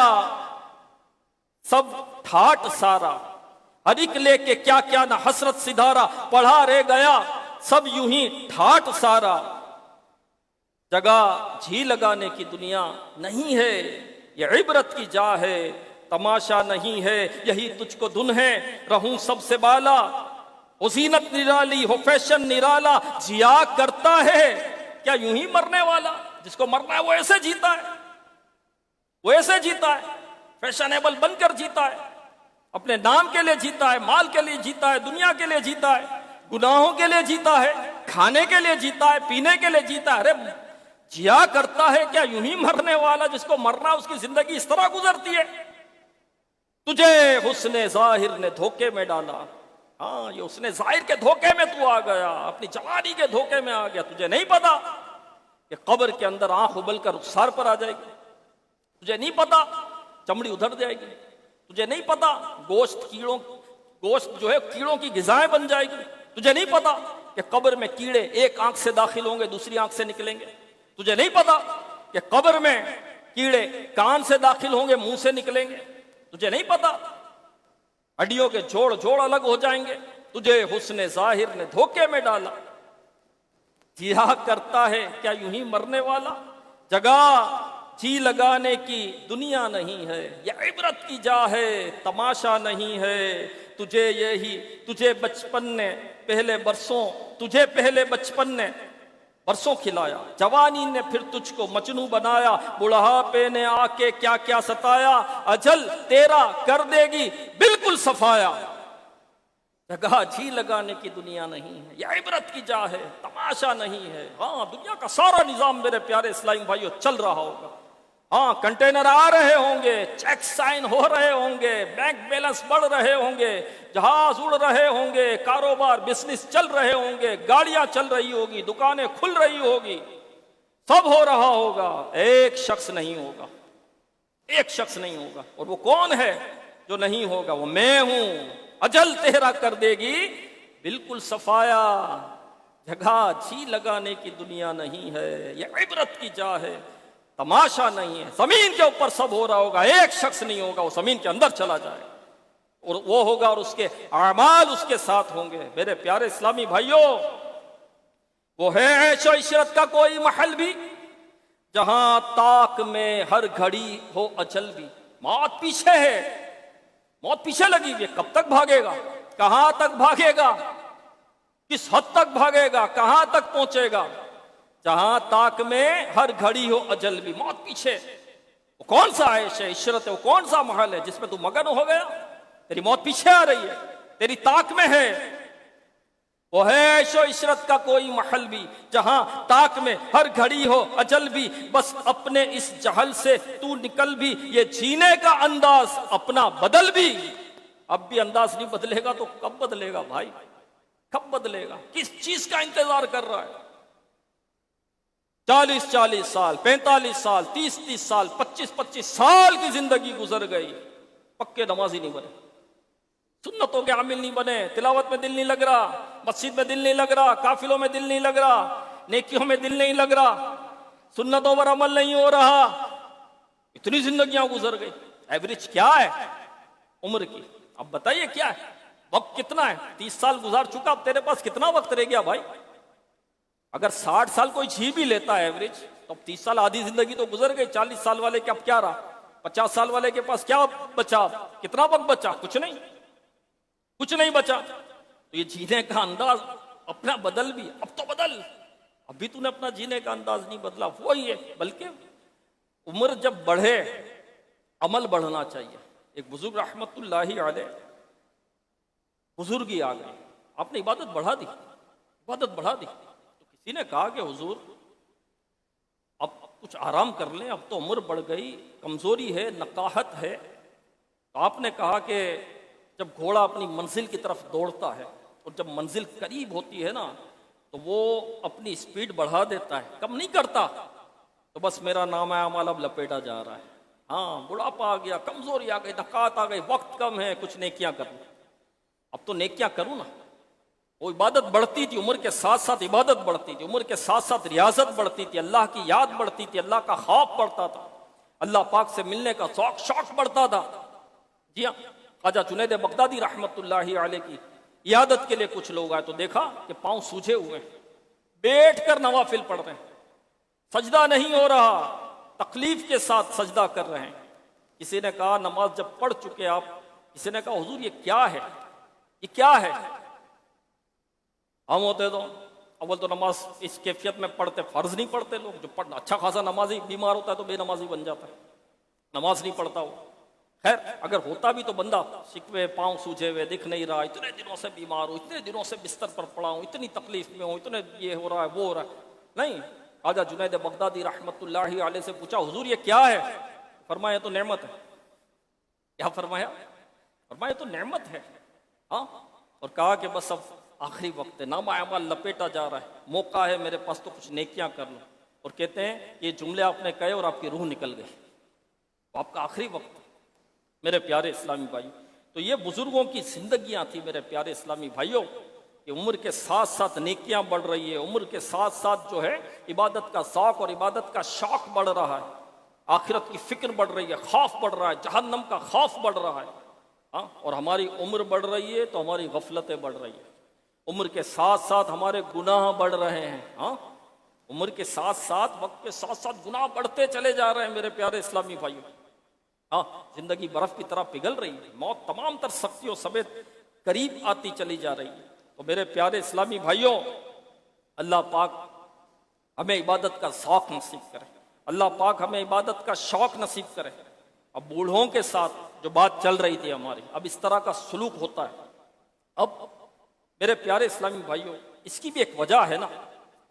سب ٹھاٹ سارا، ہر ایک لے کے کیا کیا نہ حسرت سدھارا، پڑھا رہ گیا سب یوں ہی ٹھاٹ سارا، جگہ جھی لگانے کی دنیا نہیں ہے، یہ عبرت کی جا ہے، تماشا نہیں ہے۔ یہی تجھ کو دن ہے رہوں سب سے بالا، وہ زینت نرالی ہو فیشن نرالا، جیا کرتا ہے کیا یوں ہی مرنے والا؟ جس کو مرنا ہے وہ ایسے جیتا ہے، وہ ایسے جیتا ہے، فیشنیبل بن کر جیتا ہے، اپنے نام کے لیے جیتا ہے، مال کے لیے جیتا ہے، دنیا کے لیے جیتا ہے، گناہوں کے لیے جیتا ہے، کھانے کے لیے جیتا ہے، پینے کے لیے جیتا ہے۔ ارے جیا کرتا ہے کیا یوں ہی مرنے والا؟ جس کو مرنا اس کی زندگی اس طرح گزرتی ہے۔ تجھے حسن ظاہر نے دھوکے میں ڈالا، ہاں یہ حسن ظاہر کے دھوکے میں تو آ گیا، اپنی جوانی کے دھوکے میں آ گیا۔ تجھے نہیں پتا کہ قبر کے اندر آنکھ ابل کر رخسار پر آ جائے گی، تجھے نہیں پتا چمڑی ادھر جائے گی، تجھے نہیں پتا گوشت جو ہے کیڑوں کی غذائیں بن جائے گی، تجھے نہیں پتا کہ قبر میں کیڑے ایک آنکھ سے داخل ہوں گے دوسری آنکھ سے نکلیں گے، تجھے نہیں پتا کہ قبر میں کیڑے کان سے داخل ہوں گے منہ سے نکلیں گے، تجھے نہیں پتا ہڈیوں کے جوڑ الگ ہو جائیں گے۔ تجھے حسن ظاہر نے دھوکے میں ڈالا، جیا کرتا ہے کیا یوں ہی مرنے والا؟ جگہ جی لگانے کی دنیا نہیں ہے، یہ عبرت کی جا ہے، تماشا نہیں ہے۔ تجھے پہلے بچپن نے برسوں کھلایا، جوانی نے پھر تجھ کو مجنوں بنایا، بڑھاپے نے آ کے کیا کیا ستایا، اجل تیرا کر دے گی بالکل صفایا، جگہ جھی لگانے کی دنیا نہیں ہے، یہ عبرت کی جا ہے، تماشا نہیں ہے۔ ہاں دنیا کا سارا نظام میرے پیارے اسلامی بھائیوں چل رہا ہوگا، ہاں کنٹینر آ رہے ہوں گے، چیک سائن ہو رہے ہوں گے، بینک بیلنس بڑھ رہے ہوں گے، جہاز اڑ رہے ہوں گے، کاروبار بزنس چل رہے ہوں گے، گاڑیاں چل رہی ہوگی، دکانیں کھل رہی ہوگی، سب ہو رہا ہوگا، ایک شخص نہیں ہوگا، ایک شخص نہیں ہوگا، اور وہ کون ہے جو نہیں ہوگا؟ وہ میں ہوں، اجل تیرا کر دے گی بالکل صفایا، جگہ جھی لگانے کی دنیا نہیں ہے، یہ عبرت کی جا ہے، تماشا نہیں ہے۔ زمین کے اوپر سب ہو رہا ہوگا، ایک شخص نہیں ہوگا، وہ زمین کے اندر چلا جائے اور وہ ہوگا اور اس کے اعمال اس کے ساتھ ہوں گے۔ میرے پیارے اسلامی بھائیوں، وہ ہے عیش و عشرت کا کوئی محل بھی جہاں طاق میں ہر گھڑی ہو اجل بھی۔ موت پیچھے ہے، موت پیچھے لگی ہوئی ہے، کب تک بھاگے گا؟ کہاں تک بھاگے گا؟ کس حد تک بھاگے گا؟ کہاں تک پہنچے گا؟ جہاں طاق میں ہر گھڑی ہو اجل بھی، موت پیچھے۔ وہ کون سا عیش ہے، عشرت ہے، وہ کون سا محل ہے جس میں تو مگن ہو گیا؟ تیری موت پیچھے آ رہی ہے، تیری طاق میں ہے۔ وہ ہے عیش و عشرت کا کوئی محل بھی جہاں طاق میں ہر گھڑی ہو اجل بھی، بس اپنے اس جہل سے تو نکل بھی، یہ جینے کا انداز اپنا بدل بھی۔ اب بھی انداز نہیں بدلے گا تو کب بدلے گا بھائی؟ کب بدلے گا؟ کس چیز کا انتظار کر رہا ہے؟ 40 سال 45 سال 30 سال 25 سال کی زندگی گزر گئی، پکے نمازی نہیں بنے، سنتوں کے عامل نہیں بنے، تلاوت میں دل نہیں لگ رہا، مسجد میں دل نہیں لگ رہا، قافلوں میں دل نہیں لگ رہا، نیکیوں میں دل نہیں لگ رہا، سنتوں پر عمل نہیں ہو رہا، اتنی زندگیاں گزر گئی۔ ایوریج کیا ہے عمر کی؟ اب بتائیے کیا ہے، وقت کتنا ہے؟ 30 سال گزار چکا، اب تیرے پاس کتنا وقت رہ گیا بھائی؟ اگر 60 سال کوئی جی بھی لیتا ہے ایوریج، تو اب 30 سال آدھی زندگی تو گزر گئی۔ 40 سال والے کے اب کیا رہا؟ 50 سال والے کے پاس کیا بچا؟ کتنا وقت بچا؟ کچھ نہیں بچا۔ تو یہ جینے کا انداز اپنا بدل بھی، اب تو بدل، ابھی تو نے اپنا جینے کا انداز نہیں بدلا، وہی ہے۔ بلکہ عمر جب بڑھے عمل بڑھنا چاہیے۔ ایک بزرگ رحمت اللہ علیہ، بزرگی آ گئی، آپ نے عبادت بڑھا دی۔ تو کسی نے کہا کہ حضور اب کچھ آرام کر لیں، اب تو عمر بڑھ گئی، کمزوری ہے، نقاہت ہے۔ تو آپ نے کہا کہ جب گھوڑا اپنی منزل کی طرف دوڑتا ہے اور جب منزل قریب ہوتی ہے نا تو وہ اپنی سپیڈ بڑھا دیتا ہے، کم نہیں کرتا۔ تو بس میرا نام اعمال اب لپیٹا جا رہا ہے، ہاں بڑھاپا آ گیا، کمزوری آ گئی، نقاہت آ گئی، وقت کم ہے، کچھ نیکیاں کروں۔ اب تو نیکیاں کروں نا۔ وہ عبادت بڑھتی تھی، عمر کے ساتھ ساتھ عبادت بڑھتی تھی، عمر کے ساتھ ساتھ ریاضت بڑھتی تھی، اللہ کی یاد بڑھتی تھی، اللہ کا خوف بڑھتا تھا، اللہ پاک سے ملنے کا شوق بڑھتا تھا۔ جی ہاں، خواجہ جنید بغدادی رحمت اللہ علیہ کی عیادت کے لیے کچھ لوگ آئے تو دیکھا کہ پاؤں سوجے ہوئے ہیں، بیٹھ کر نوافل پڑھ رہے ہیں، سجدہ نہیں ہو رہا، تکلیف کے ساتھ سجدہ کر رہے ہیں۔ کسی نے کہا نماز جب پڑھ چکے آپ، کسی نے کہا حضور یہ کیا ہے، یہ کیا ہے؟ ہم ہوتے تو اول تو نماز اس کیفیت میں پڑھتے، فرض نہیں پڑھتے لوگ، جو پڑھنا اچھا خاصا نمازی بیمار ہوتا ہے تو بے نمازی بن جاتا ہے، نماز نہیں پڑھتا وہ۔ خیر اگر ہوتا بھی تو بندہ شکوے، پاؤں سوجے ہوئے، دکھ نہیں رہا، اتنے دنوں سے بیمار ہوں، اتنے دنوں سے بستر پر پڑا ہوں، اتنی تکلیف میں ہوں، اتنے یہ ہو رہا ہے وہ ہو رہا ہے، نہیں۔ خواجہ جنید بغدادی رحمت اللہ علیہ سے پوچھا حضور یہ کیا ہے؟ فرمایا تو نعمت ہے۔ کیا فرمایا؟ فرمایا تو نعمت ہے، ہاں۔ اور کہا کہ بس اب آخری وقت ہے، نامہ اعمال لپیٹا جا رہا ہے، موقع ہے میرے پاس تو کچھ نیکیاں کر لوں۔ اور کہتے ہیں یہ جملے آپ نے کہے اور آپ کی روح نکل گئی، آپ کا آخری وقت۔ میرے پیارے اسلامی بھائی، تو یہ بزرگوں کی زندگیاں تھی میرے پیارے اسلامی بھائیوں، کہ عمر کے ساتھ ساتھ نیکیاں بڑھ رہی ہے، عمر کے ساتھ ساتھ جو ہے عبادت کا ذوق اور عبادت کا شوق بڑھ رہا ہے، آخرت کی فکر بڑھ رہی ہے، خوف بڑھ رہا ہے، جہنم کا خوف بڑھ رہا ہے، ہاں۔ اور ہماری عمر بڑھ رہی ہے تو ہماری غفلتیں بڑھ رہی ہیں، عمر کے ساتھ ساتھ ہمارے گناہ بڑھ رہے ہیں، ہاں۔ عمر کے ساتھ ساتھ، وقت کے ساتھ ساتھ گناہ بڑھتے چلے جا رہے ہیں میرے پیارے اسلامی بھائیوں، ہاں۔ زندگی برف کی طرح پگھل رہی ہے، موت تمام تر سختیوں سمیت قریب آتی چلی جا رہی ہے۔ تو میرے پیارے اسلامی بھائیوں، اللہ پاک ہمیں عبادت کا ذوق نصیب کرے، اللہ پاک ہمیں عبادت کا شوق نصیب کرے۔ اب بوڑھوں کے ساتھ جو بات چل رہی تھی ہماری، اب اس طرح کا سلوک ہوتا ہے۔ اب میرے پیارے اسلامی بھائیوں، اس کی بھی ایک وجہ ہے نا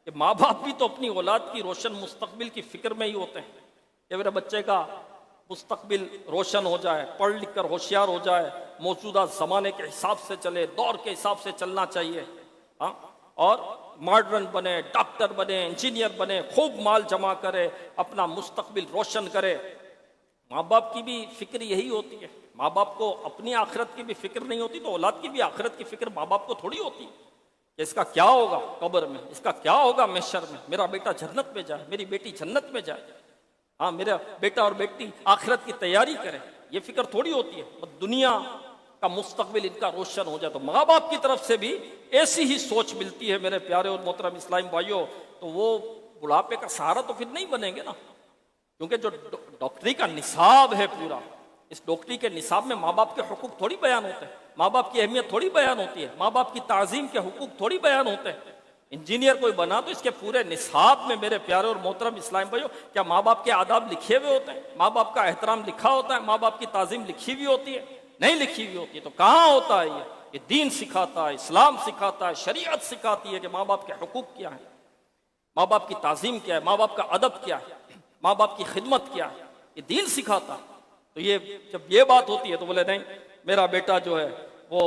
کہ ماں باپ بھی تو اپنی اولاد کی روشن مستقبل کی فکر میں ہی ہوتے ہیں کہ میرے بچے کا مستقبل روشن ہو جائے، پڑھ لکھ کر ہوشیار ہو جائے، موجودہ زمانے کے حساب سے چلے، دور کے حساب سے چلنا چاہیے، ہاں۔ اور ماڈرن بنے، ڈاکٹر بنے، انجینئر بنے، خوب مال جمع کرے، اپنا مستقبل روشن کرے۔ ماں باپ کی بھی فکر یہی ہوتی ہے، ماں باپ کو اپنی آخرت کی بھی فکر نہیں ہوتی تو اولاد کی بھی آخرت کی فکر ماں باپ کو تھوڑی ہوتی ہے کہ اس کا کیا ہوگا قبر میں، اس کا کیا ہوگا محشر میں، میرا بیٹا جنت میں جائے، میری بیٹی جنت میں جائے، ہاں، میرا بیٹا اور بیٹی آخرت کی تیاری کرے، یہ فکر تھوڑی ہوتی ہے۔ دنیا کا مستقبل ان کا روشن ہو جائے تو ماں باپ کی طرف سے بھی ایسی ہی سوچ ملتی ہے میرے پیارے اور محترم اسلامی بھائیوں، تو وہ بڑھاپے کا سہارا تو پھر نہیں بنیں گے نا، کیونکہ جو ڈاکٹری کا نصاب ہے پورا، اس ڈاکٹری کے نصاب میں ماں باپ کے حقوق تھوڑی بیان ہوتے ہیں، ماں باپ کی اہمیت تھوڑی بیان ہوتی ہے، ماں باپ کی تعظیم کے حقوق تھوڑی بیان ہوتے ہیں۔ انجینئر کوئی بنا تو اس کے پورے نصاب میں میرے پیارے اور محترم اسلام بھائیوں کیا ماں باپ کے آداب لکھے ہوئے ہوتے ہیں، ماں باپ کا احترام لکھا ہوتا ہے، ماں باپ کی تعظیم لکھی ہوئی ہوتی ہے؟ نہیں لکھی ہوئی ہوتی ہے۔ تو کہاں ہوتا ہے یہ دین سکھاتا ہے، اسلام سکھاتا ہے، شریعت سکھاتی ہے کہ ماں باپ کے حقوق کیا ہیں، ماں باپ کی تعظیم کیا ہے، ماں باپ کا ادب کیا ہے، ماں باپ کی خدمت کیا ہے، یہ دین سکھاتا۔ تو یہ جب یہ بات ہوتی ہے تو بولے نہیں میرا بیٹا جو ہے وہ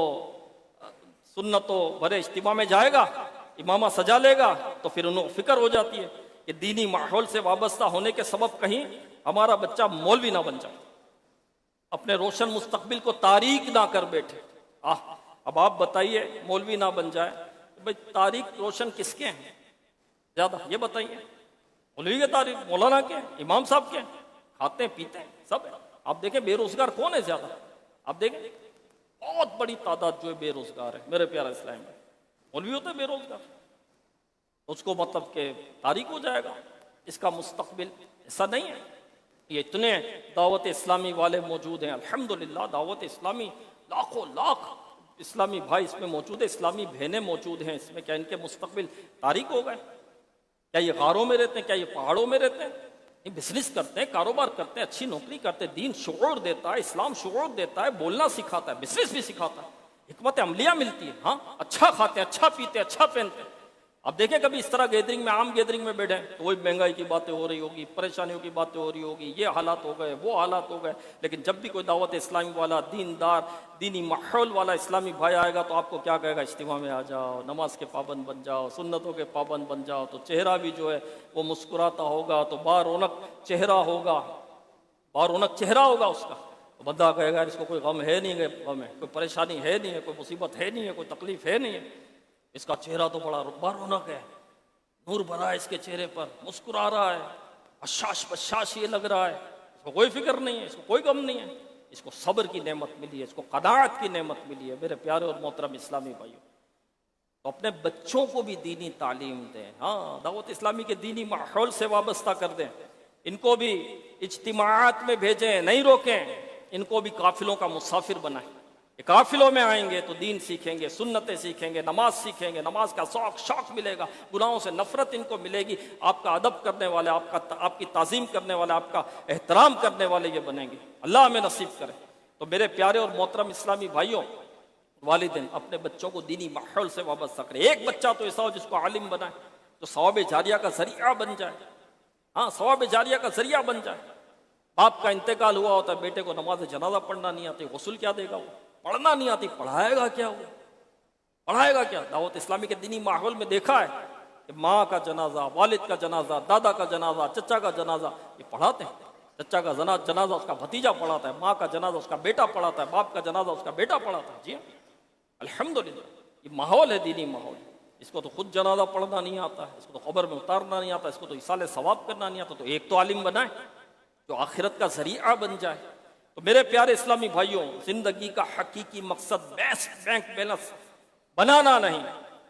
سنتوں بھرے اجتماع میں جائے گا، امامہ سجا لے گا، تو پھر انہوں فکر ہو جاتی ہے کہ دینی ماحول سے وابستہ ہونے کے سبب کہیں ہمارا بچہ مولوی نہ بن جائے، اپنے روشن مستقبل کو تاریک نہ کر بیٹھے۔ اب آپ بتائیے مولوی نہ بن جائے، بھائی تاریک روشن کس کے ہیں زیادہ، یہ بتائیے۔ مولوی کے تاریک، مولانا کے، امام صاحب کے، کھاتے ہیں پیتے ہیں سب ہے۔ آپ دیکھیں بے روزگار کون ہے زیادہ، آپ دیکھیں بہت بڑی تعداد جو ہے بے روزگار ہے میرے پیارے اسلام میں۔ مولوی ہوتے ہیں بے روزگار، اس کو مطلب کہ تاریک ہو جائے گا، اس کا مستقبل ایسا نہیں ہے۔ یہ اتنے دعوت اسلامی والے موجود ہیں، الحمدللہ دعوت اسلامی لاکھوں لاکھ اسلامی بھائی اس میں موجود ہیں، اسلامی بہنیں موجود ہیں اس میں، کیا ان کے مستقبل تاریک ہو گئے؟ کیا یہ غاروں میں رہتے ہیں؟ کیا یہ پہاڑوں میں رہتے ہیں؟ یہ بزنس کرتے ہیں، کاروبار کرتے ہیں، اچھی نوکری کرتے ہیں، دین شعور دیتا ہے، اسلام شعور دیتا ہے، بولنا سکھاتا ہے، بزنس بھی سکھاتا ہے، حکمت عملیہ ملتی ہے، ہاں اچھا کھاتے ہیں، اچھا پیتے ہیں، اچھا پہنتے ہیں۔ اب دیکھیں کبھی اس طرح گیدرنگ میں، عام گیدرنگ میں بیٹھے تو وہی مہنگائی کی باتیں ہو رہی ہوگی، پریشانیوں کی باتیں ہو رہی ہوگی، یہ حالات ہو گئے، وہ حالات ہو گئے، لیکن جب بھی کوئی دعوت اسلامی والا، دیندار، دینی ماحول والا اسلامی بھائی آئے گا تو آپ کو کیا کہے گا؟ اجتماع میں آ جاؤ، نماز کے پابند بن جاؤ، سنتوں کے پابند بن جاؤ، تو چہرہ بھی جو ہے وہ مسکراتا ہوگا، تو بارونق چہرہ ہوگا، بارونق چہرہ ہوگا اس کا، تو بندہ کہے گا اس کو کوئی غم ہے نہیں، غم ہے، کوئی پریشانی ہے نہیں ہے، کوئی مصیبت ہے نہیں ہے، کوئی تکلیف ہے نہیں ہے، اس کا چہرہ تو بڑا بارونق ہے، نور بھرا ہے اس کے چہرے پر، مسکرا رہا ہے، بشاش بشاش یہ لگ رہا ہے، اس کو کوئی فکر نہیں ہے، اس کو کوئی غم نہیں ہے، اس کو صبر کی نعمت ملی ہے، اس کو قناعت کی نعمت ملی ہے۔ میرے پیارے اور محترم اسلامی بھائیوں، تو اپنے بچوں کو بھی دینی تعلیم دیں، ہاں دعوت اسلامی کے دینی ماحول سے وابستہ کر دیں، ان کو بھی اجتماعات میں بھیجیں، نہیں روکیں، ان کو بھی قافلوں کا مسافر بنائیں۔ یہ قافلوں میں آئیں گے تو دین سیکھیں گے، سنتیں سیکھیں گے، نماز سیکھیں گے، نماز کا شوق ملے گا، گناہوں سے نفرت ان کو ملے گی، آپ کا ادب کرنے والے، آپ کی تعظیم کرنے والے، آپ کا احترام کرنے والے یہ بنیں گے، اللہ ہمیں نصیب کرے۔ تو میرے پیارے اور محترم اسلامی بھائیوں، والدین اپنے بچوں کو دینی ماحول سے وابستہ کریں۔ ایک بچہ تو ایسا ہو جس کو عالم بنائے، جو ثواب جاریہ کا ذریعہ بن جائے، ہاں ثواب جاریہ کا ذریعہ بن جائے۔ باپ کا انتقال ہوا ہوتا ہے، بیٹے کو نماز جنازہ پڑھنا نہیں آتی، غسل کیا دے گا وہ؟ پڑھنا نہیں آتی، پڑھائے گا کیا وہ؟ پڑھائے گا کیا؟ دعوت اسلامی کے دینی ماحول میں دیکھا ہے کہ ماں کا جنازہ، والد کا جنازہ، دادا کا جنازہ، چچا کا جنازہ، یہ پڑھاتے ہیں۔ چچا کا جنازہ اس کا بھتیجا پڑھاتا ہے، ماں کا جنازہ اس کا بیٹا پڑھاتا ہے، باپ کا جنازہ اس کا بیٹا پڑھاتا ہے۔ جی الحمدللہ یہ ماحول ہے، دینی ماحول۔ اس کو تو خود جنازہ پڑھنا نہیں آتا ہے، اس کو تو قبر میں اتارنا نہیں آتا، اس کو تو ایصال ثواب کرنا نہیں آتا، تو ایک تو عالم بنائے جو آخرت کا ذریعہ بن جائے۔ تو میرے پیارے اسلامی بھائیوں، زندگی کا حقیقی مقصد بینک بیلنس بنانا نہیں،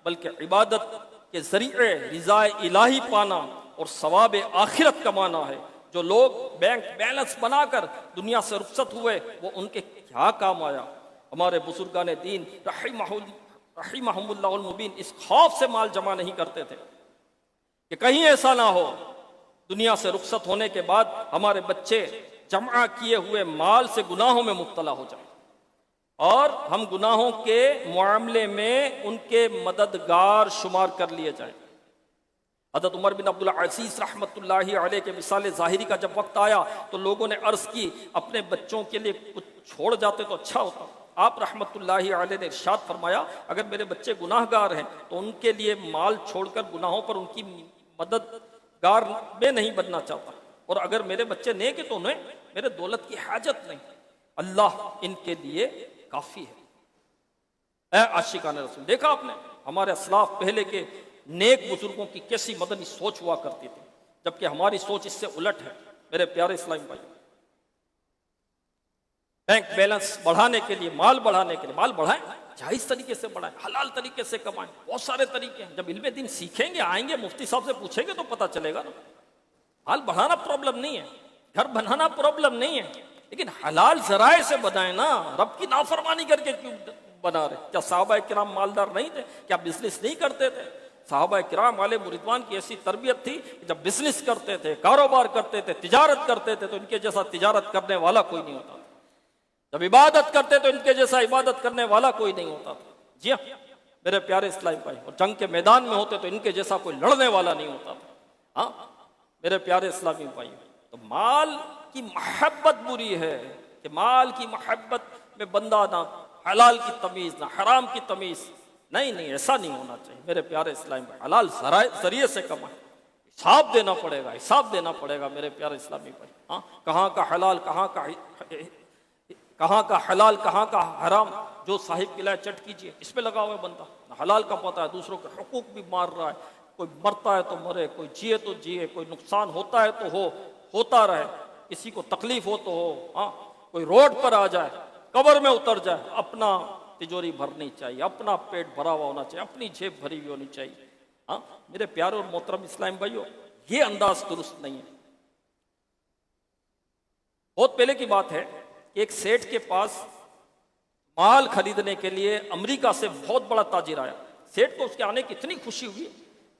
بلکہ عبادت کے ذریعے رضا الہی پانا اور ثواب آخرت کمانا ہے۔ جو لوگ بینک بیلنس بنا کر دنیا سے رخصت ہوئے وہ ان کے کیا کام آیا؟ ہمارے بزرگان دین رحمہم اللہ المبین اس خوف سے مال جمع نہیں کرتے تھے کہ کہیں ایسا نہ ہو دنیا سے رخصت ہونے کے بعد ہمارے بچے جمع کیے ہوئے مال سے گناہوں میں مبتلا ہو جائیں اور ہم گناہوں کے معاملے میں ان کے مددگار شمار کر لیے جائیں۔ حضرت عمر بن عبدالعزیز رحمۃ اللہ علیہ کے وصال ظاہری کا جب وقت آیا تو لوگوں نے عرض کی اپنے بچوں کے لیے کچھ چھوڑ جاتے تو اچھا ہوتا۔ آپ رحمۃ اللہ علیہ نے ارشاد فرمایا اگر میرے بچے گناہ گار ہیں تو ان کے لیے مال چھوڑ کر گناہوں پر ان کی مددگار میں نہیں بننا چاہتا، اور اگر میرے بچے نیک ہیں تو انہیں میرے دولت کی حاجت نہیں، اللہ ان کے لیے کافی ہے۔ اے عاشقان رسول، دیکھا آپ نے ہمارے اسلاف پہلے کے نیک بزرگوں کی کیسی مدنی سوچ ہوا کرتی تھی، جبکہ ہماری سوچ اس سے الٹ ہے۔ میرے پیارے اسلامی بھائی، بینک بیلنس بڑھانے کے لیے، مال بڑھانے کے لیے، مال بڑھائیں، جائز طریقے سے بڑھائیں، حلال طریقے سے کمائیں، بہت سارے طریقے ہیں۔ جب علم دین سیکھیں گے، آئیں گے، مفتی صاحب سے پوچھیں گے تو پتہ چلے گا نا۔ مال بڑھانا پرابلم نہیں ہے، گھر بنانا پرابلم نہیں ہے، لیکن حلال ذرائع سے بنائیں نا۔ رب کی نافرمانی کر کے کیوں بنا رہے؟ کیا صحابہ کرام مالدار نہیں تھے؟ کیا بزنس نہیں کرتے تھے؟ صحابہ کرام علیہ رضوان کی ایسی تربیت تھی کہ جب بزنس کرتے تھے، کاروبار کرتے تھے، تجارت کرتے تھے تو ان کے جیسا تجارت کرنے والا کوئی نہیں ہوتا تھا۔ جب عبادت کرتے تو ان کے جیسا عبادت کرنے والا کوئی نہیں ہوتا تھا۔ جی ہاں میرے پیارے اسلامی بھائی، اور جنگ کے میدان میں ہوتے تو ان کے جیسا کوئی لڑنے والا نہیں ہوتا تھا۔ ہاں میرے پیارے اسلامی بھائی، تو مال کی محبت بری ہے کہ مال کی محبت میں بندہ نہ حلال کی تمیز نہ حرام کی تمیز، نہیں ایسا نہیں ہونا چاہیے۔ میرے پیارے اسلامی بھائی، حلال ذریعے سے کمائیں، حساب دینا پڑے گا، حساب دینا پڑے گا میرے پیارے اسلامی بھائی۔ ہاں، کہاں کا حلال، کہاں کا حلال، کہاں کا حرام، جو صاحب قلعہ چٹ کیجئے، اس پہ لگا ہوا ہے بندہ، نہ حلال کا پتہ ہے، دوسروں کے حقوق بھی مار رہا ہے، کوئی مرتا ہے تو مرے، کوئی جیے تو جیے، کوئی نقصان ہوتا ہے تو ہوتا رہے، کسی کو تکلیف ہو تو ہو، ہاں، کوئی روڈ پر آ جائے، قبر میں اتر جائے، اپنا تجوری بھرنی چاہیے، اپنا پیٹ بھرا ہوا ہونا چاہیے، اپنی جیب بھری ہوئی ہونی چاہیے۔ ہاں میرے پیارے اور محترم اسلام بھائیو، یہ انداز درست نہیں ہے۔ بہت پہلے کی بات ہے کہ ایک سیٹھ کے پاس مال خریدنے کے لیے امریکہ سے بہت بڑا تاجر آیا۔ سیٹھ کو اس کے آنے کی اتنی خوشی ہوئی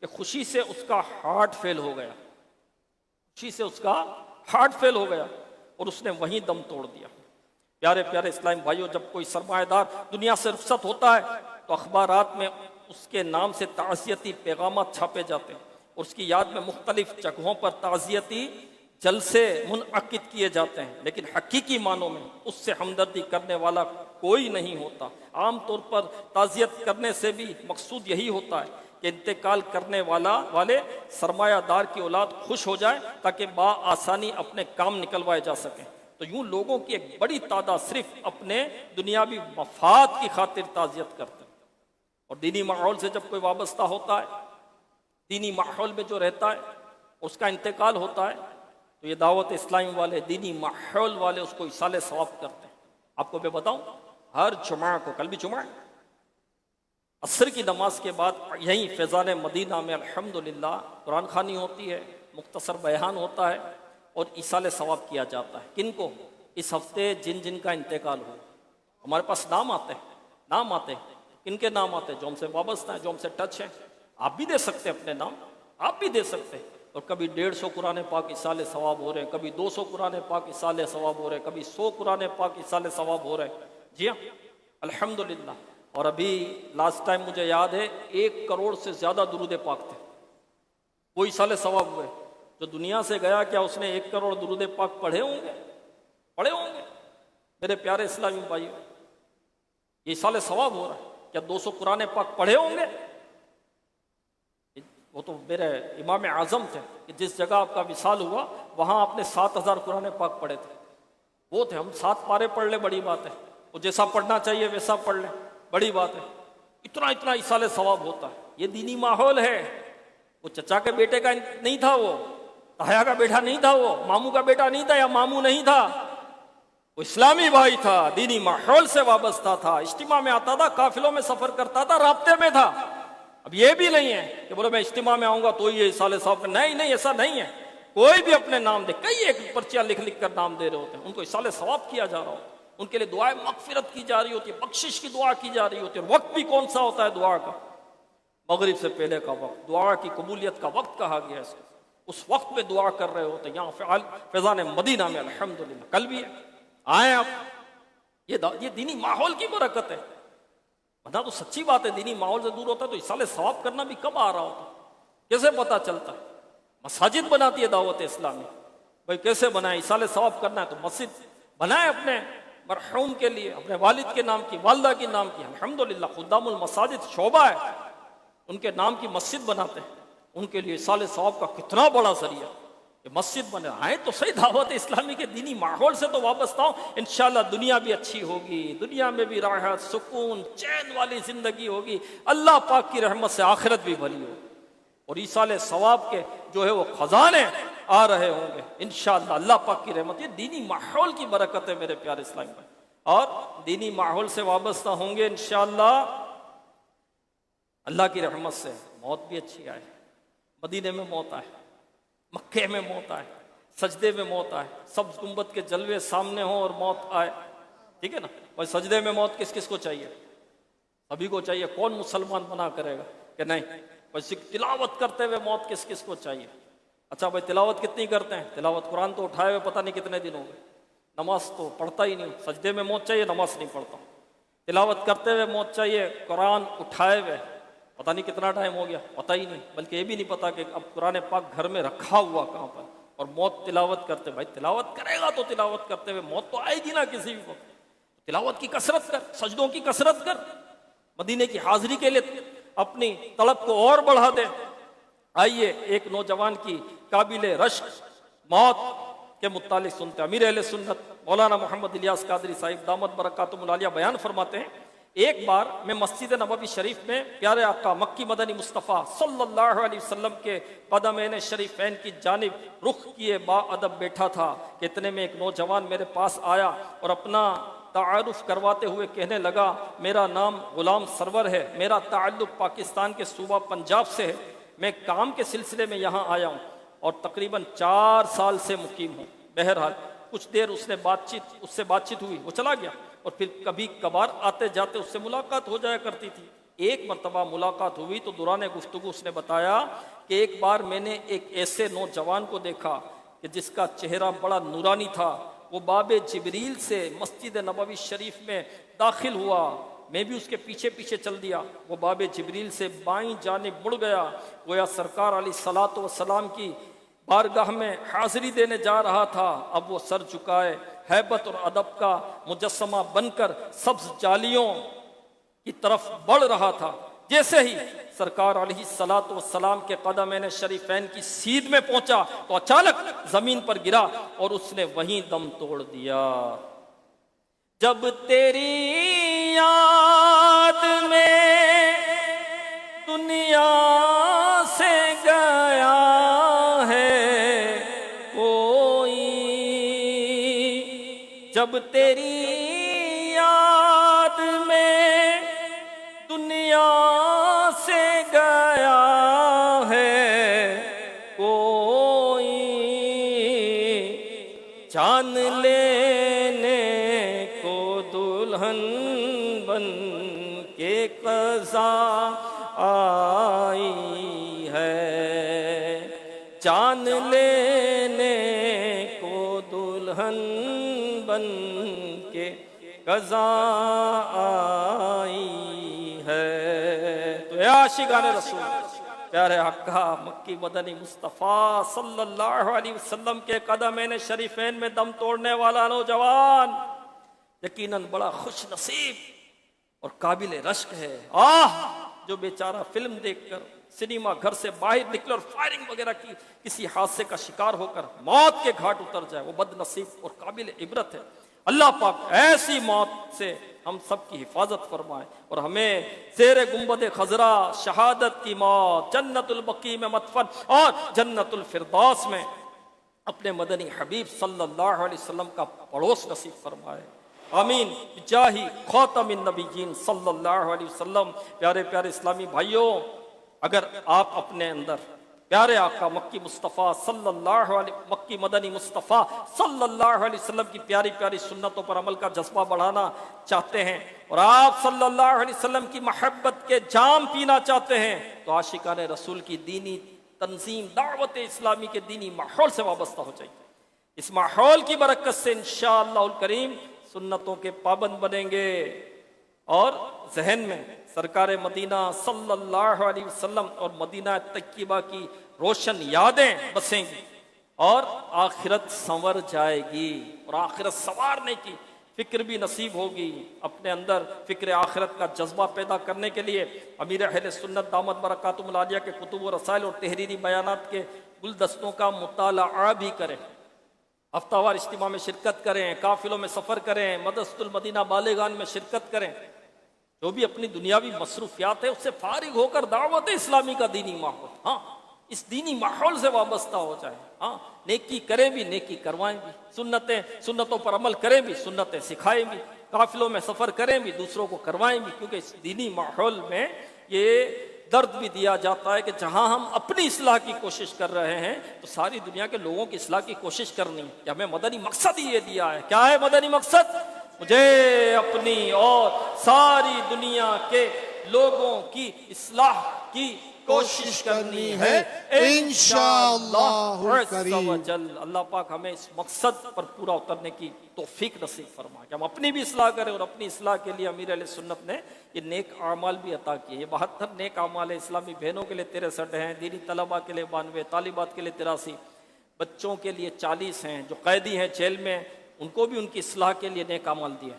کہ خوشی سے اس کا ہارٹ فیل ہو گیا، خوشی سے اس کا ہارٹ فیل ہو گیا اور اس نے وہیں دم توڑ دیا۔ پیارے پیارے اسلام بھائیوں، جب کوئی سرمایہ دار دنیا سے رخصت ہوتا ہے تو اخبارات میں اس کے نام سے تعزیتی پیغامات چھاپے جاتے ہیں اور اس کی یاد میں مختلف جگہوں پر تعزیتی جلسے منعقد کیے جاتے ہیں، لیکن حقیقی معنوں میں اس سے ہمدردی کرنے والا کوئی نہیں ہوتا۔ عام طور پر تعزیت کرنے سے بھی مقصود یہی ہوتا ہے کہ انتقال کرنے والے سرمایہ دار کی اولاد خوش ہو جائے تاکہ بآسانی اپنے کام نکلوائے جا سکیں۔ تو یوں لوگوں کی ایک بڑی تعداد صرف اپنے دنیاوی مفاد کی خاطر تعزیت کرتے ہیں، اور دینی ماحول سے جب کوئی وابستہ ہوتا ہے، دینی ماحول میں جو رہتا ہے، اس کا انتقال ہوتا ہے، تو یہ دعوت اسلامی والے، دینی ماحول والے اس کو ایصال ثواب کرتے ہیں۔ آپ کو میں بتاؤں، ہر جمعہ کو، کل بھی جمعہ ہے، عصر کی نماز کے بعد یہیں فیضان مدینہ میں الحمدللہ قرآن خوانی ہوتی ہے، مختصر بیان ہوتا ہے اور ایصال ثواب کیا جاتا ہے۔ کن کو؟ اس ہفتے جن کا انتقال ہو۔ ہمارے پاس نام آتے ہیں، کن کے نام آتے ہیں؟ جو ہم سے وابستہ ہیں، جو ہم سے ٹچ ہیں۔ آپ بھی دے سکتے ہیں اپنے نام، آپ بھی دے سکتے ہیں، اور کبھی 150 قرآن پاک ایصال ثواب ہو رہے ہیں، کبھی 200 قرآن پاک ایصال ثواب ہو رہے ہیں، کبھی 100 قرآن پاک ایصال ثواب ہو رہے ہیں۔ جی ہاں الحمدللہ۔ اور ابھی لاسٹ ٹائم مجھے یاد ہے 1 کروڑ سے زیادہ درود پاک تھے، وہ ایصال ثواب ہوئے۔ جو دنیا سے گیا، کیا اس نے 1 کروڑ درود پاک پڑھے ہوں گے؟ میرے پیارے اسلامی بھائیوں، یہ ایصال ثواب ہو رہا ہے۔ کیا 200 قرآن پاک پڑھے ہوں گے؟ وہ تو میرے امام اعظم تھے کہ جس جگہ آپ کا وصال ہوا وہاں آپ نے 7000 قرآن پاک پڑھے تھے، وہ تھے۔ ہم 7 پارے پڑھ لیں بڑی بات ہے، وہ جیسا پڑھنا چاہیے ویسا پڑھ لیں بڑی بات ہے، اتنا ایصال ثواب ہوتا ہے۔ یہ دینی ماحول ہے۔ وہ چچا کے بیٹے کا نہیں تھا، وہ تایا کا بیٹا نہیں تھا، وہ ماموں کا بیٹا نہیں تھا، یا ماموں نہیں تھا، وہ اسلامی بھائی تھا، دینی ماحول سے وابستہ تھا، اجتماع میں آتا تھا، قافلوں میں سفر کرتا تھا، رابطے میں تھا۔ اب یہ بھی نہیں ہے کہ بولے میں اجتماع میں آؤں گا تو یہ ایصال ثواب، نہیں، ایسا نہیں ہے۔ کوئی بھی اپنے نام دے، کئی ایک پرچیاں لکھ کر نام دے رہے ہوتے ہیں، ان کو ایصال ثواب کیا جا رہا ہوتا ہے، ان کے لیے دعائیں مغفرت کی جا رہی ہوتی ہے، بخشش کی دعا کی جا رہی ہوتی ہے۔ اور وقت بھی کون سا ہوتا ہے دعا کا؟ مغرب سے پہلے کا وقت، دعا کی قبولیت کا وقت کہا گیا ہے، اس وقت میں دعا کر رہے ہوتے ہیں۔ یہاں فیضان مدینہ میں الحمدللہ کل بھی ہے، آئیں آپ، یہ دینی ماحول کی برکت ہے۔ ورنہ تو سچی بات ہے، دینی ماحول سے دور ہوتا ہے تو ایصال ثواب کرنا بھی کب آ رہا ہوتا، کیسے پتا چلتا؟ مساجد بناتی ہے دعوت اسلامی، بھائی کیسے بنائیں؟ ایصال ثواب کرنا ہے تو مسجد بنائیں اپنے مرحوم کے لیے، اپنے والد کے نام کی، والدہ کے نام کی۔ الحمدللہ خدام المساجد شعبہ ہے، ان کے نام کی مسجد بناتے ہیں، ان کے لیے ایصال ثواب کا کتنا بڑا ذریعہ کہ مسجد بنے۔ آئے تو صحیح دعوت اسلامی کے دینی ماحول سے تو وابستہ ہوں، انشاءاللہ دنیا بھی اچھی ہوگی، دنیا میں بھی راحت، سکون، چین والی زندگی ہوگی، اللہ پاک کی رحمت سے آخرت بھی بھلی ہوگی، اور ایصال ثواب کے جو ہے وہ خزانے آ رہے ہوں گے انشاءاللہ اللہ پاک کی رحمت۔ یہ دینی ماحول کی برکت ہے میرے پیارے اسلامی بھائی، اور دینی ماحول سے وابستہ ہوں گے انشاءاللہ اللہ کی رحمت سے۔ موت بھی اچھی آئے، مدینے میں موت آئے، مکے میں موت آئے، سجدے میں موت آئے، سبز گنبد کے جلوے سامنے ہوں اور موت آئے، ٹھیک ہے نا بھائی؟ سجدے میں موت کس کو چاہیے؟ سبھی کو چاہیے۔ کون مسلمان منع کرے گا کہ نہیں بھائی؟ تلاوت کرتے ہوئے موت کس کو چاہیے؟ اچھا بھائی تلاوت کتنی کرتے ہیں؟ تلاوت قرآن تو اٹھائے ہوئے پتہ نہیں کتنے دن ہو گئے، نماز تو پڑھتا ہی نہیں، سجدے میں موت چاہیے، نماز نہیں پڑھتا ہوں۔ تلاوت کرتے ہوئے موت چاہیے، قرآن اٹھائے ہوئے پتہ نہیں کتنا ٹائم ہو گیا، پتہ ہی نہیں، بلکہ یہ بھی نہیں پتا کہ اب قرآن پاک گھر میں رکھا ہوا کہاں پر، اور موت تلاوت کرتے۔ بھائی تلاوت کرے گا تو تلاوت کرتے ہوئے موت تو آئے گی نا کسی بھی وقت۔ تلاوت کی کثرت کر، سجدوں کی کثرت کر، مدینے کی حاضری کے لیے اپنی طلب کو اور بڑھا دے، آئیے ایک نوجوان کی قابل رشک موت کے متعلق سنتے ہیں۔ امیر اہل سنت مولانا محمد الیاس قادری صاحب دامت برکاتہم العالیہ بیان فرماتے ہیں، ایک بار میں مسجد نبوی شریف میں پیارے آقا مکی مدنی مصطفیٰ صلی اللہ علیہ وسلم کے قدمین شریفین کی جانب رخ کیے با ادب بیٹھا تھا کہ اتنے میں ایک نوجوان میرے پاس آیا اور اپنا تعارف کرواتے ہوئے کہنے لگا، میرا نام غلام سرور ہے، میرا تعلق پاکستان کے صوبہ پنجاب سے ہے، میں کام کے سلسلے میں یہاں آیا ہوں اور تقریباً 4 سال سے مقیم ہوں۔ بہرحال کچھ دیر اس سے بات چیت ہوئی، وہ چلا گیا اور پھر کبھی کبھار آتے جاتے اس سے ملاقات ہو جایا کرتی تھی۔ ایک مرتبہ ملاقات ہوئی تو دوران گفتگو اس نے بتایا کہ ایک بار میں نے ایک ایسے نوجوان کو دیکھا کہ جس کا چہرہ بڑا نورانی تھا، وہ باب جبریل سے مسجد نبوی شریف میں داخل ہوا، میں بھی اس کے پیچھے پیچھے چل دیا، وہ باب جبریل سے بائیں جانب مڑ گیا، گویا سرکار علیہ الصلوۃ والسلام کی بارگاہ میں حاضری دینے جا رہا تھا۔ اب وہ سر جھکائے ہیبت اور ادب کا مجسمہ بن کر سبز جالیوں کی طرف بڑھ رہا تھا۔ جیسے ہی سرکار علیہ الصلوۃ والسلام کے قدمین شریفین کی سیدھ میں پہنچا تو اچانک زمین پر گرا اور اس نے وہیں دم توڑ دیا۔ جب تیری یاد میں دنیا سے گیا ہے کوئی، جب تیری یاد میں دنیا سے گیا ہے کوئی، جان لینے کو دلہن بن کے قضا آئی ہے، جان لینے کو دلہن بن کے قضا آئی ہے۔ تو اے عاشقان رسول، پیارے آقا مکی مدنی مصطفیٰ صلی اللہ علیہ وسلم کے قدمین شریفین میں دم توڑنے والا نوجوان یقیناً بڑا خوش نصیب اور قابل رشک ہے۔ جو بیچارہ فلم دیکھ کر سنیما گھر سے باہر نکلے اور فائرنگ وغیرہ کی کسی حادثے کا شکار ہو کر موت کے گھاٹ اتر جائے، وہ بد نصیب اور قابل عبرت ہے۔ اللہ پاک ایسی موت سے ہم سب کی حفاظت فرمائے اور ہمیں زیر گنبد خضرا شہادت کی موت، جنت البقیع میں مدفن اور جنت الفردوس میں اپنے مدنی حبیب صلی اللہ علیہ وسلم کا پڑوس نصیب فرمائے، آمین بجاہ خاتم النبیین صلی اللہ علیہ وسلم۔ پیارے پیارے اسلامی بھائیوں، اگر آپ اپنے اندر پیارے آقا مکی مصطفیٰ صلی اللہ علیہ مکی مدنی مصطفیٰ صلی اللہ علیہ وسلم کی پیاری پیاری سنتوں پر عمل کا جذبہ بڑھانا چاہتے ہیں اور آپ صلی اللہ علیہ وسلم کی محبت کے جام پینا چاہتے ہیں تو عاشقان رسول کی دینی تنظیم دعوت اسلامی کے دینی ماحول سے وابستہ ہو جائیے۔ اس ماحول کی برکت سے انشاءاللہ الکریم سنتوں کے پابند بنیں گے اور ذہن میں سرکار مدینہ صلی اللہ علیہ وسلم اور مدینہ طیبہ کی روشن یادیں بسیں گی اور آخرت سنور جائے گی اور آخرت سنوارنے کی فکر بھی نصیب ہوگی۔ اپنے اندر فکر آخرت کا جذبہ پیدا کرنے کے لیے امیر اہل سنت دامت برکاتہم العالیہ کے کتب و رسائل اور تحریری بیانات کے گلدستوں کا مطالعہ بھی کریں، ہفتہ وار اجتماع میں شرکت کریں، قافلوں میں سفر کریں، مدرسۃ المدینہ بالغان میں شرکت کریں۔ جو بھی اپنی دنیاوی مصروفیات ہے اس سے فارغ ہو کر دعوت اسلامی کا دینی ماحول، اس دینی ماحول سے وابستہ ہو جائے۔ نیکی کریں بھی، نیکی کروائیں بھی، سنتوں پر عمل کریں بھی، سنتیں سکھائیں بھی، قافلوں میں سفر کریں بھی، دوسروں کو کروائیں بھی، کیونکہ اس دینی ماحول میں یہ درد بھی دیا جاتا ہے کہ جہاں ہم اپنی اصلاح کی کوشش کر رہے ہیں تو ساری دنیا کے لوگوں کی اصلاح کی کوشش کرنی ہے کہ ہمیں مدنی مقصد ہی یہ دیا ہے۔ کیا ہے مدنی مقصد؟ مجھے اپنی اور ساری دنیا کے لوگوں کی اصلاح کی کوشش کرنی ہے انشاءاللہ الکریم۔ اللہ پاک ہمیں اس مقصد پر پورا اترنے کی توفیق نصیب فرمائے کہ ہم اپنی بھی اصلاح کریں اور اپنی اصلاح کے لیے امیر علیہ سنت نے یہ نیک اعمال بھی عطا کیے۔ یہ 72 نیک اعمال ہے، اسلامی بہنوں کے لیے 63 ہیں، دینی طلباء کے لیے 92، طالبات کے لیے 83، بچوں کے لیے 40 ہیں، جو قیدی ہیں جیل میں ان کو بھی ان کی اصلاح کے لیے نیک اعمال دیے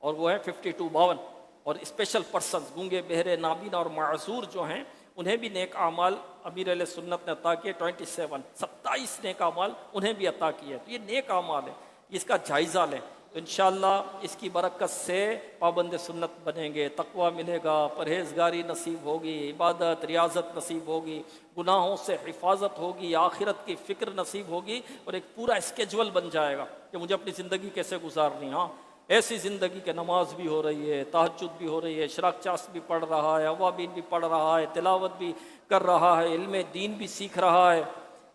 اور وہ ہے 52 اور اسپیشل پرسنز گونگے بہرے نابینا اور معذور جو ہیں انہیں بھی نیک اعمال امیر علیہ سنت نے عطا کیے 27 نیک اعمال انہیں بھی عطا کیے. تو یہ نیک اعمال ہے، اس کا جائزہ لیں تو انشاءاللہ اس کی برکت سے پابند سنت بنیں گے، تقوی ملے گا، پرہیزگاری نصیب ہوگی، عبادت ریاضت نصیب ہوگی، گناہوں سے حفاظت ہوگی، آخرت کی فکر نصیب ہوگی، اور ایک پورا اسکیجول بن جائے گا کہ مجھے اپنی زندگی کیسے گزارنی. ہاں ایسی زندگی کہ نماز بھی ہو رہی ہے، تہجد بھی ہو رہی ہے، اشراق چاس بھی پڑھ رہا ہے، اوابین بھی پڑھ رہا ہے، تلاوت بھی کر رہا ہے، علم دین بھی سیکھ رہا ہے،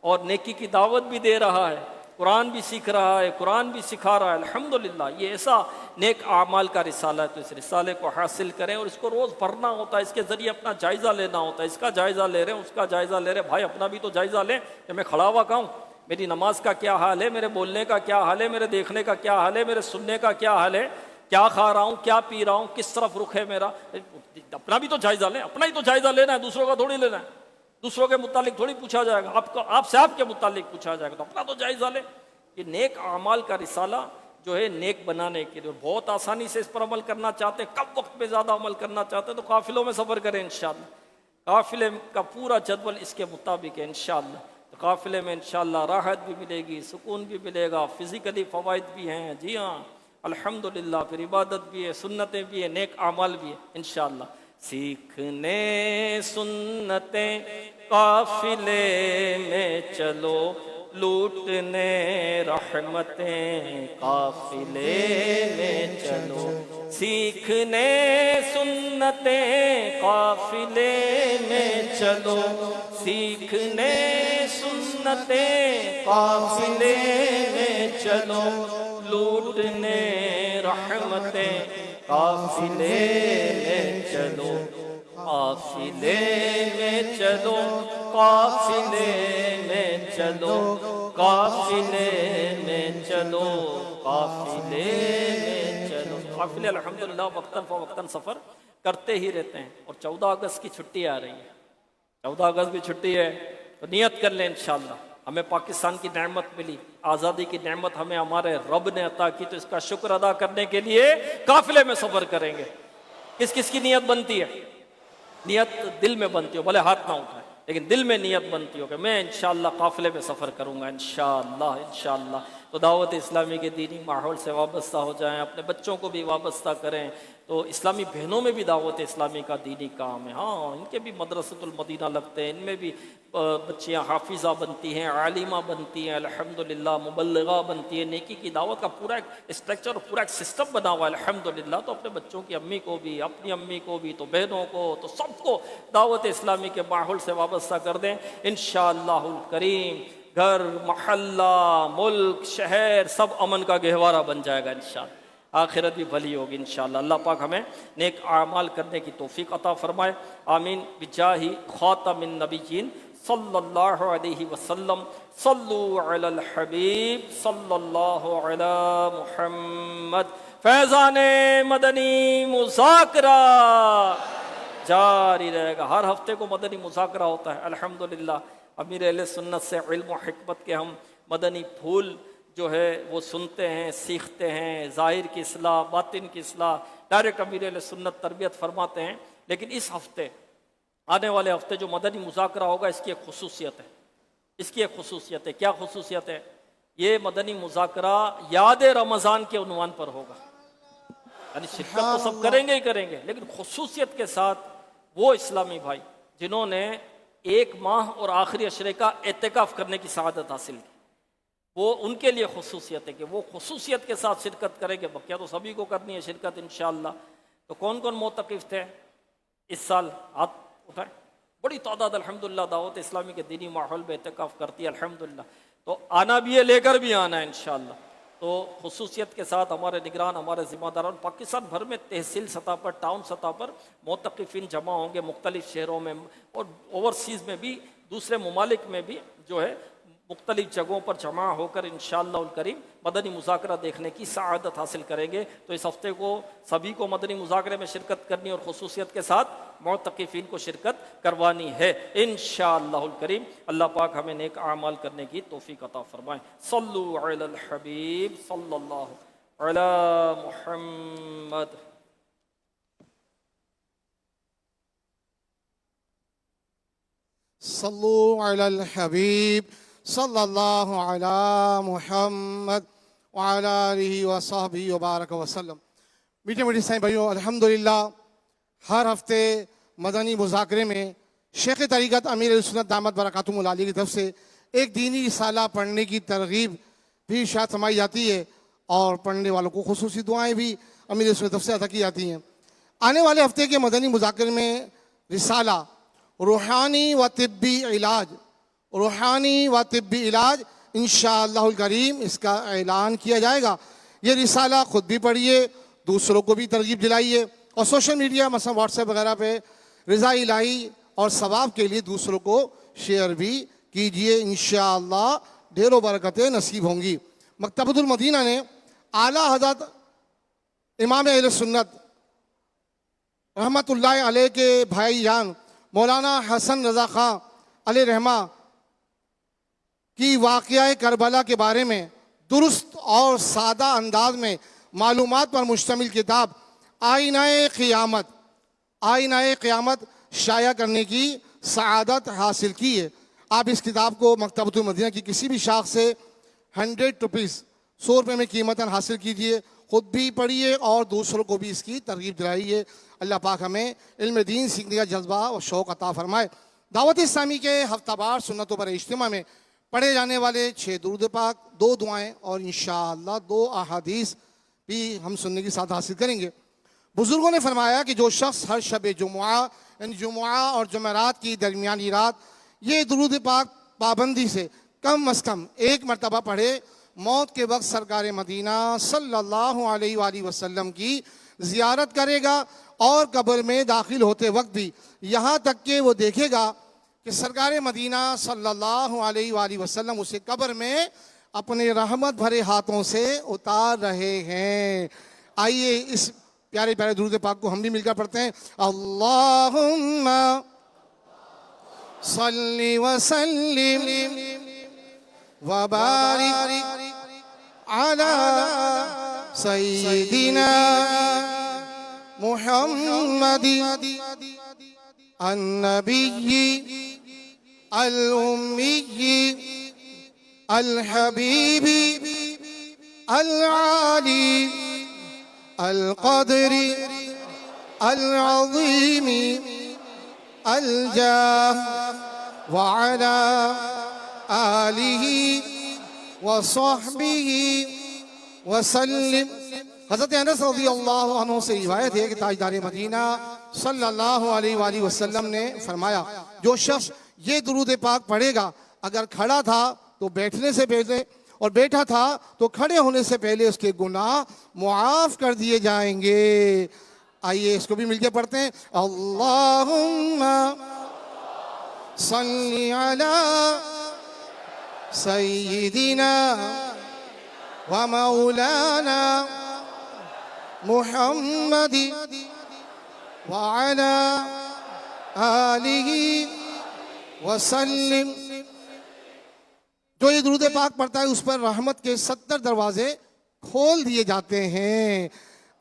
اور نیکی کی دعوت بھی دے رہا ہے، قرآن بھی سیکھ رہا ہے، قرآن بھی سکھا رہا ہے. الحمدللہ یہ ایسا نیک اعمال کا رسالہ ہے. تو اس رسالے کو حاصل کریں اور اس کو روز پڑھنا ہوتا ہے، اس کے ذریعے اپنا جائزہ لینا ہوتا ہے. اس کا جائزہ لے رہے ہیں، اس کا جائزہ لے رہے ہیں، بھائی اپنا بھی تو جائزہ لیں کہ میں کھڑا ہوا کہوں میری نماز کا کیا حال ہے، میرے بولنے کا کیا حال ہے، میرے دیکھنے کا کیا حال ہے، میرے سننے کا کیا حال ہے، کیا کھا رہا ہوں، کیا پی رہا ہوں، کس طرف رخ ہے میرا. اپنا بھی تو جائزہ لیں، اپنا ہی تو جائزہ لینا ہے، دوسروں کا تھوڑی لینا ہے. دوسروں کے متعلق تھوڑی پوچھا جائے گا، آپ سے آپ کے متعلق پوچھا جائے گا، تو اپنا تو جائزہ لیں. یہ نیک اعمال کا رسالہ جو ہے نیک بنانے کے لیے، بہت آسانی سے اس پر عمل کرنا چاہتے ہیں، کم وقت میں زیادہ عمل کرنا چاہتے ہیں تو قافلوں میں سفر کریں انشاءاللہ. قافلے کا پورا جدول اس کے مطابق ہے انشاءاللہ. تو قافلے میں انشاءاللہ راحت بھی ملے گی، سکون بھی ملے گا، فزیکلی فوائد بھی ہیں. جی ہاں الحمدللہ، پھر عبادت بھی ہے، سنتیں بھی ہیں، نیک اعمال بھی ہے انشاءاللہ. سیکھنے سنتیں قافلے میں چلو، لوٹنے رحمتیں قافلے میں چلو. سیکھنے سنتیں قافلے میں چلو، سیکھنے سنتیں قافلے میں چلو، لوٹنے رحمتیں قافلے میں چلو. قافلے میں چلو، قافلے میں چلو، قافلے میں چلو، قافلے میں چلو. قافلے الحمدللہ وقتاً فوقتاً سفر کرتے ہی رہتے ہیں. اور 14 اگست کی چھٹی آ رہی ہے، 14 اگست بھی چھٹی ہے تو نیت کر لیں انشاءاللہ. ہمیں پاکستان کی نعمت ملی، آزادی کی نعمت ہمیں ہمارے رب نے عطا کی، تو اس کا شکر ادا کرنے کے لیے قافلے میں سفر کریں گے. کس کس کی نیت بنتی ہے؟ نیت دل میں بنتی ہو، بھلے ہاتھ نہ اٹھائے لیکن دل میں نیت بنتی ہو کہ میں انشاءاللہ قافلے میں سفر کروں گا انشاءاللہ. تو دعوت اسلامی کے دینی ماحول سے وابستہ ہو جائیں، اپنے بچوں کو بھی وابستہ کریں. تو اسلامی بہنوں میں بھی دعوت اسلامی کا دینی کام ہے. ہاں ان کے بھی مدرسۃ المدینہ لگتے ہیں، ان میں بھی بچیاں حافظہ بنتی ہیں، عالمہ بنتی ہیں، الحمدللہ مبلغہ بنتی ہیں. نیکی کی دعوت کا پورا ایک اسٹرکچر، پورا ایک سسٹم بنا ہوا ہے الحمدللہ. تو اپنے بچوں کی امی کو بھی، اپنی امی کو بھی، تو بہنوں کو، تو سب کو دعوت اسلامی کے ماحول سے وابستہ کر دیں انشاءاللہ الکریم. گھر، محلہ، ملک، شہر سب امن کا گہوارہ بن جائے گا انشاءاللہ. آخرت بھی بھلی ہوگی انشاءاللہ. اللہ پاک ہمیں نیک اعمال کرنے کی توفیق عطا فرمائے. آمین بجاہ خاتم النبیین صلی اللہ علیہ وسلم. صلو علی الحبیب صلی اللہ علی محمد. فیضان مدنی مذاکرہ جاری رہے گا. ہر ہفتے کو مدنی مذاکرہ ہوتا ہے الحمدللہ. امیر اہل سنت سے علم و حکمت کے ہم مدنی پھول جو ہے وہ سنتے ہیں، سیکھتے ہیں. ظاہر کی اصلاح، باطن کی اصلاح ڈائریکٹ امیر اہل سنت تربیت فرماتے ہیں. لیکن اس ہفتے، آنے والے ہفتے جو مدنی مذاکرہ ہوگا، اس کی ایک خصوصیت ہے. اس کی ایک خصوصیت ہے. کیا خصوصیت ہے؟ یہ مدنی مذاکرہ یاد رمضان کے عنوان پر ہوگا. یعنی شرکت تو سب کریں گے ہی کریں گے، لیکن خصوصیت کے ساتھ وہ اسلامی بھائی جنہوں نے 1 ماہ اور آخری عشرے کا اعتکاف کرنے کی سعادت حاصل کی، وہ ان کے لیے خصوصیت ہے کہ وہ خصوصیت کے ساتھ شرکت کریں گے. بقیہ تو سبھی کو کرنی ہے شرکت انشاءاللہ. تو کون کون معتکف تھے اس سال؟ ہاتھ اٹھائیں. بڑی تعداد الحمدللہ دعوت اسلامی کے دینی ماحول میں اعتکاف کرتی ہے الحمدللہ. تو آنا بھی ہے، لے کر بھی آنا ہے انشاءاللہ. تو خصوصیت کے ساتھ ہمارے نگران، ہمارے ذمہ داران پاکستان بھر میں تحصیل سطح پر، ٹاؤن سطح پر معتکفین جمع ہوں گے مختلف شہروں میں، اور اوورسیز میں بھی، دوسرے ممالک میں بھی جو ہے مختلف جگہوں پر جمع ہو کر انشاءاللہ الکریم مدنی مذاکرہ دیکھنے کی سعادت حاصل کریں گے. تو اس ہفتے کو سبھی کو مدنی مذاکرے میں شرکت کرنی اور خصوصیت کے ساتھ معتکفین کو شرکت کروانی ہے انشاءاللہ الکریم. اللہ پاک ہمیں نیک اعمال کرنے کی توفیق عطا فرمائے. صلو علی الحبیب صلی اللہ علی محمد. صلو علی الحبیب صلی اللہ علی محمد وعلی آلہ وصحبہ وبارک وسلم. میٹھے میٹھے سائیں بھائیوں، الحمدللہ ہر ہفتے مدنی مذاکرے میں شیخ طریقت امیر سنت دامت برکاتہم العالیہ کی طرف سے ایک دینی رسالہ پڑھنے کی ترغیب بھی ارشاد فرمائی جاتی ہے، اور پڑھنے والوں کو خصوصی دعائیں بھی امیر سنت طرف سے عطا کی جاتی ہیں. آنے والے ہفتے کے مدنی مذاکرے میں رسالہ روحانی و طبی علاج، روحانی و طبی علاج انشاءاللہ الکریم اس کا اعلان کیا جائے گا. یہ رسالہ خود بھی پڑھیے، دوسروں کو بھی ترغیب دلائیے، اور سوشل میڈیا مثلا واٹس ایپ وغیرہ پہ رضا الہی اور ثواب کے لیے دوسروں کو شیئر بھی کیجئے. انشاءاللہ ڈھیروں برکتیں نصیب ہوں گی. مکتبۃ المدینہ نے اعلیٰ حضرت امام اہل سنت رحمت اللہ علیہ کے بھائی جان مولانا حسن رضا خان علیہ رحمہ کی واقعہ کربلا کے بارے میں درست اور سادہ انداز میں معلومات پر مشتمل کتاب آئینہ قیامت، آئینہ قیامت شائع کرنے کی سعادت حاصل کی ہے. آپ اس کتاب کو مکتبۃ المدینہ کی کسی بھی شاخ سے 100 روپیز 100 روپے میں قیمتاً حاصل کیجئے، خود بھی پڑھیے اور دوسروں کو بھی اس کی ترغیب دلائیے. اللہ پاک ہمیں علم دین سیکھنے کا جذبہ اور شوق عطا فرمائے. دعوت اسلامی کے ہفتہ وار سنتوں پر اجتماع میں پڑھے جانے والے 6 درود پاک، 2 دعائیں اور انشاءاللہ 2 احادیث بھی ہم سننے کی ساتھ حاصل کریں گے. بزرگوں نے فرمایا کہ جو شخص ہر شب جمعہ یعنی جمعہ اور جمعرات کی درمیانی رات یہ درود پاک پابندی سے کم از کم 1 مرتبہ پڑھے، موت کے وقت سرکار مدینہ صلی اللہ علیہ وآلہ وسلم کی زیارت کرے گا، اور قبر میں داخل ہوتے وقت بھی یہاں تک کہ وہ دیکھے گا کہ سرکار مدینہ صلی اللہ علیہ وآلہ وسلم اسے قبر میں اپنے رحمت بھرے ہاتھوں سے اتار رہے ہیں. آئیے اس پیارے پیارے درود پاک کو ہم بھی مل کر پڑھتے ہیں. اللہم صلی وسلم وبارک علی سیدنا محمد النبی الامی الحبیب العالی القدر العظیم الجاہ وعلی آلہ وصحبہ وسلم. حضرت انس رضی اللہ عنہ سے روایت ہے کہ تاجدار مدینہ صلی اللہ علیہ وآلہ وسلم نے فرمایا جو شخص یہ درود پاک پڑھے گا، اگر کھڑا تھا تو بیٹھنے سے پہلے اور بیٹھا تھا تو کھڑے ہونے سے پہلے اس کے گناہ معاف کر دیے جائیں گے. آئیے اس کو بھی مل کے پڑھتے ہیں. اللہم صلی علی سیدنا و مولانا محمد وعلی آلہ وسلم. جو یہ درود پاک پڑھتا ہے اس پر رحمت کے 70 دروازے کھول دیے جاتے ہیں.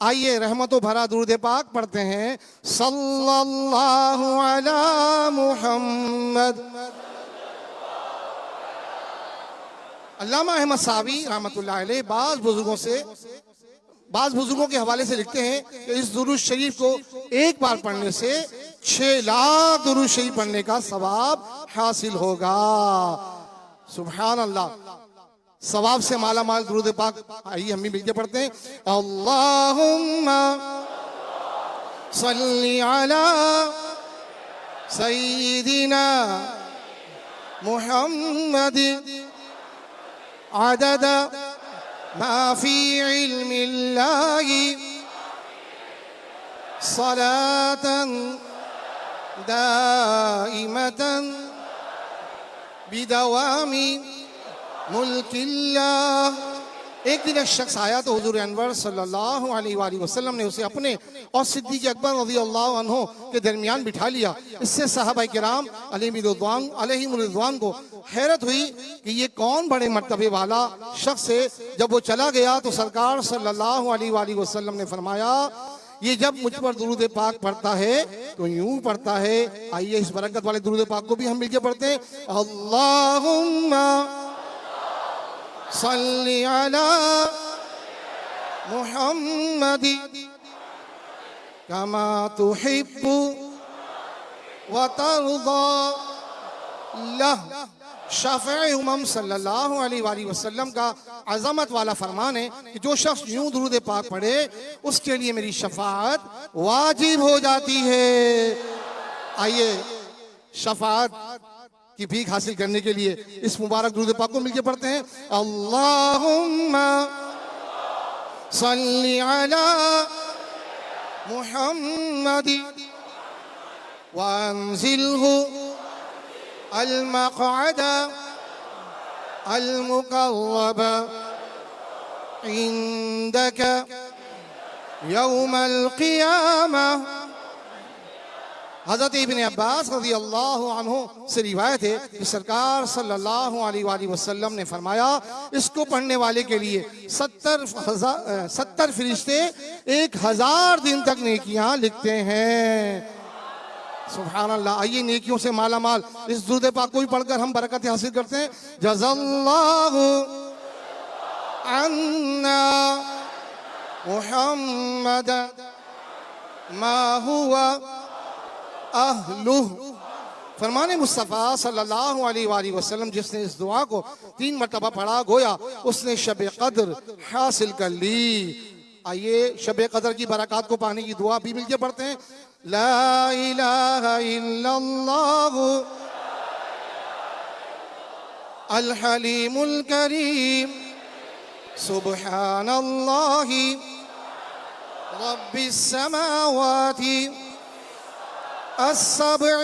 آئیے رحمتوں بھرا درود پاک پڑھتے ہیں. صلی اللہ علی محمد. علامہ احمد صاحبی رحمت اللہ علیہ بعض بزرگوں کے حوالے سے لکھتے ہیں کہ اس درود شریف کو ایک بار پڑھنے سے 6 لاکھ درود شریف پڑھنے کا ثواب حاصل ہوگا. سبحان اللہ. ثواب سے مالا مال درود پاک. آئیے ہم بھی مل کے پڑھتے ہیں. اللہم صلی علی سیدنا محمد عدد ما فی علم اللہ صلاة دائمة بدوام ملک اللہ. ایک دن ایک شخص آیا تو حضور انور صلی اللہ علیہ وآلہ وسلم نے اسے اپنے اور صدیق اکبر رضی اللہ عنہ کے درمیان بٹھا لیا. اس سے صحابہ کرام علیہم رضوان کو حیرت ہوئی کہ یہ کون بڑے مرتبے والا شخص ہے. جب وہ چلا گیا تو سرکار صلی اللہ علیہ وآلہ وسلم نے فرمایا یہ جب مجھ پر درود پاک پڑھتا ہے تو یوں پڑھتا ہے. آئیے اس برکت والے درود پاک کو بھی ہم مل کے پڑھتے ہیں. اللہم صلی علی محمد کما تحب وترضى. اللہ شافع امم صلی اللہ علیہ وآلہ وسلم کا عظمت والا فرمان ہے کہ جو شخص یوں درود پاک پڑھے اس کے لیے میری شفاعت واجب ہو جاتی ہے. آئیے شفاعت کی بھیک حاصل کرنے کے لیے اس مبارک درود پاک کو مل کے پڑھتے ہیں. اللہم صلی علی محمد وانزلہ المقعد المقرب عندك يوم القيامة. حضرت ابن عباس رضی اللہ عنہ سے روایت ہے کہ سرکار صلی اللہ علیہ وآلہ وسلم نے فرمایا اس کو پڑھنے والے کے لیے 70 فرشتے 1000 دن تک نیکیاں لکھتے ہیں. سبحان اللہ. آئیے نیکیوں سے مالا مال اس درود پاک کو بھی پڑھ کر ہم برکت حاصل کرتے ہیں. جزا اللہ عنا محمد ما ہوا اہلہ. فرمان مصطفیٰ صلی اللہ علیہ وآلہ وسلم جس نے اس دعا کو 3 مرتبہ پڑھا گویا اس نے شب قدر حاصل کر لی. آئیے شب قدر کی برکات کو پانے کی دعا بھی مل کے پڑھتے ہیں. لا الہ الا اللہ الحلیم الکریم سبحان اللہ رب السماوات السبع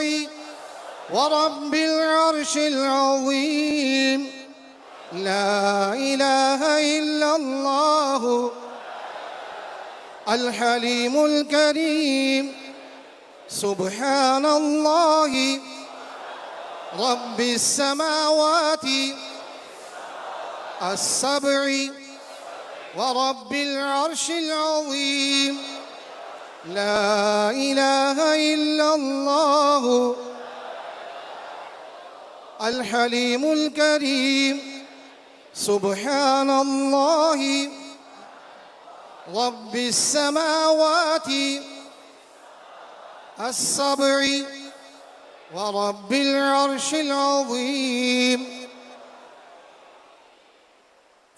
ورب العرش العظیم. لا الہ الا اللہ الحلیم الکریم سبحان اللہ رب السماوات السبع ورب العرش العظیم. لا الہ الا اللہ الحلیم الکریم سبحان اللہ رب السماوات السبع ورب العرش العظیم.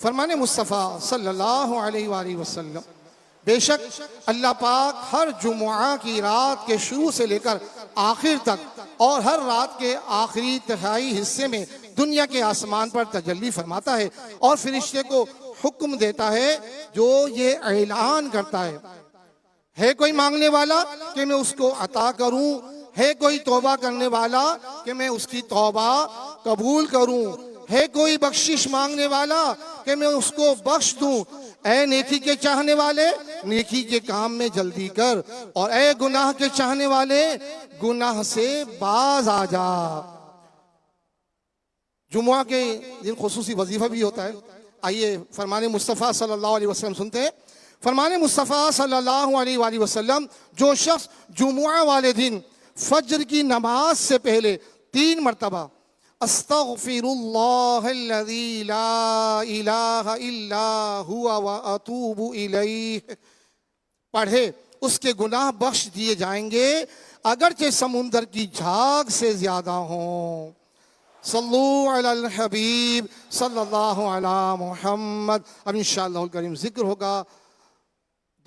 فرمان مصطفیٰ صلی اللہ علیہ وآلہ وسلم بے شک اللہ پاک ہر جمعہ کی رات کے شروع سے لے کر آخر تک اور ہر رات کے آخری تہائی حصے میں دنیا کے آسمان پر تجلی فرماتا ہے اور فرشتے کو حکم دیتا ہے جو یہ اعلان کرتا ہے کوئی مانگنے والا کہ میں اس کو عطا کروں, ہے کوئی توبہ کرنے والا کہ میں اس کی توبہ قبول کروں, ہے کوئی بخشش مانگنے والا کہ میں اس کو بخش دوں. اے نیکی کے چاہنے والے نیکی کے کام میں جلدی کر, اور اے گناہ کے چاہنے والے گناہ سے باز آ جا. جمعہ کے دن خصوصی وظیفہ بھی ہوتا ہے. آئیے فرمان مصطفیٰ صلی اللہ علیہ وسلم سنتے ہیں. فرمان مصطفیٰ صلی اللہ علیہ وآلہ وسلم جو شخص جمعہ والے دن فجر کی نماز سے پہلے 3 مرتبہ استغفر اللہ الذی لا الہ الا ہوا واتوب الیہ پڑھے اس کے گناہ بخش دیے جائیں گے اگرچہ سمندر کی جھاگ سے زیادہ ہوں. صلو علی الحبیب صلی اللہ علی محمد. اب انشاءاللہ الکریم ذکر ہوگا,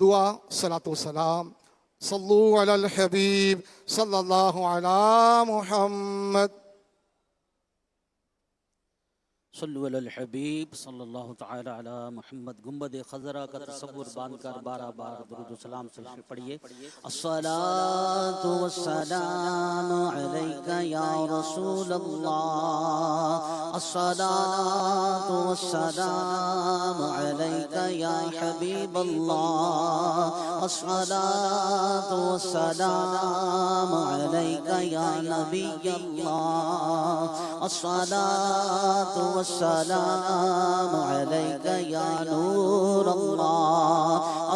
دعا صلاۃ و سلام. صلو علی الحبیب صلی اللہ علی محمد. صلو علی الحبیب صلی اللہ تعالی علی محمد. گنبد خضرہ کا تصور باندھ کر 12 بار درود و سلام سے پڑھیے. الصلاۃ والسلام علیک یا رسول اللہ, الصلاۃ والسلام علیک یا حبیب اللہ, الصلاۃ والسلام علیک یا نبی اللہ, الصلاۃ السلام علیک یا نور اللہ,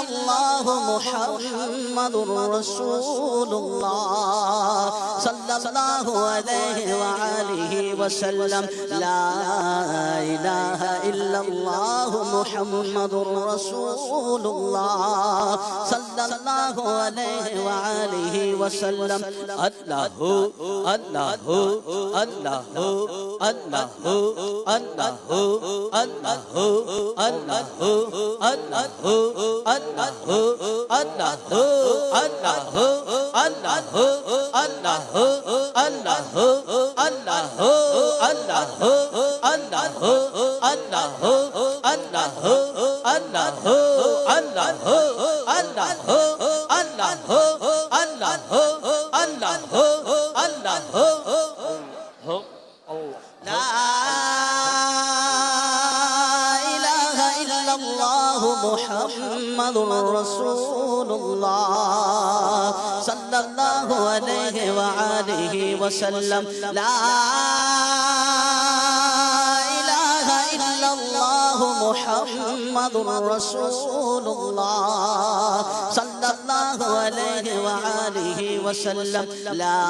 الله محمد رسول الله صلى الله عليه وآله وسلم لا إله إلا الله محمد رسول الله صلى الله عليه وآله وسلم الله الله الله الله الله محمد رسول الله صلى الله عليه وآله وسلم لا إله إلا الله محمد رسول الله صلى الله عليه وآله وسلم لا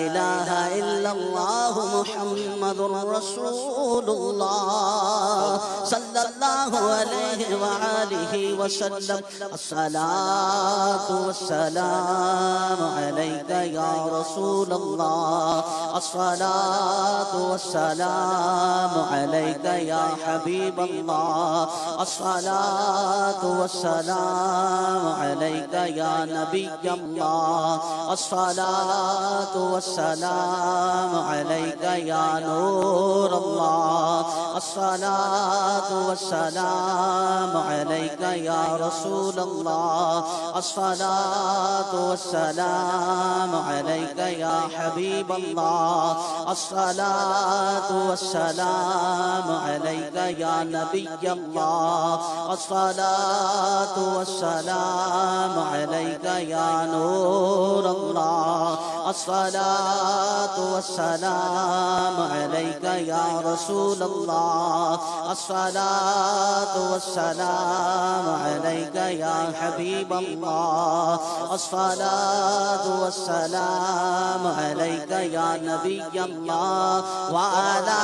إله إلا الله محمد رسول الله صلى الله عليه وآله وسلم الصلاة والسلام عليك يا رسول الله الصلاة والسلام عليك يا حبيب الله الصلاة والسلام عليك يا نبي الله الصلاة والسلام عليك يا نور الله الصلاة والسلام عليك يا رسول الله الصلاة والسلام عليك يا حبيب الله الصلاة والسلام عليك يا نبي الله الصلاة والسلام عليك يا نور الله الصلاة والسلام عليك يا رسول الله الصلاة والسلام عليك يا حبيب الله الصلاة والسلام عليك يا نبي الله وعلى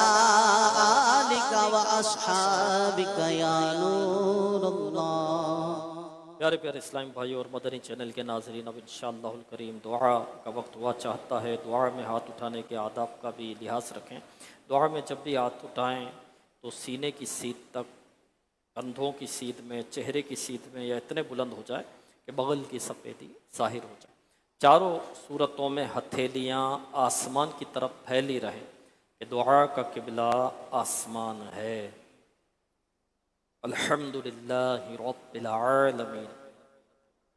آلك وأصحابك يا نور الله. پیارے پیارے اسلام بھائیوں اور مدنی چینل کے ناظرین، اب انشاءاللہ الکریم دعا کا وقت ہوا چاہتا ہے. دعا میں ہاتھ اٹھانے کے آداب کا بھی لحاظ رکھیں. دعا میں جب بھی ہاتھ اٹھائیں تو سینے کی سیدھ تک، کندھوں کی سیدھ میں، چہرے کی سیدھ میں یا اتنے بلند ہو جائے کہ بغل کی سفیدی ظاہر ہو جائے. چاروں صورتوں میں ہتھیلیاں آسمان کی طرف پھیلی رہیں کہ دعا کا قبلہ آسمان ہے. الحمدللہ رب العالمین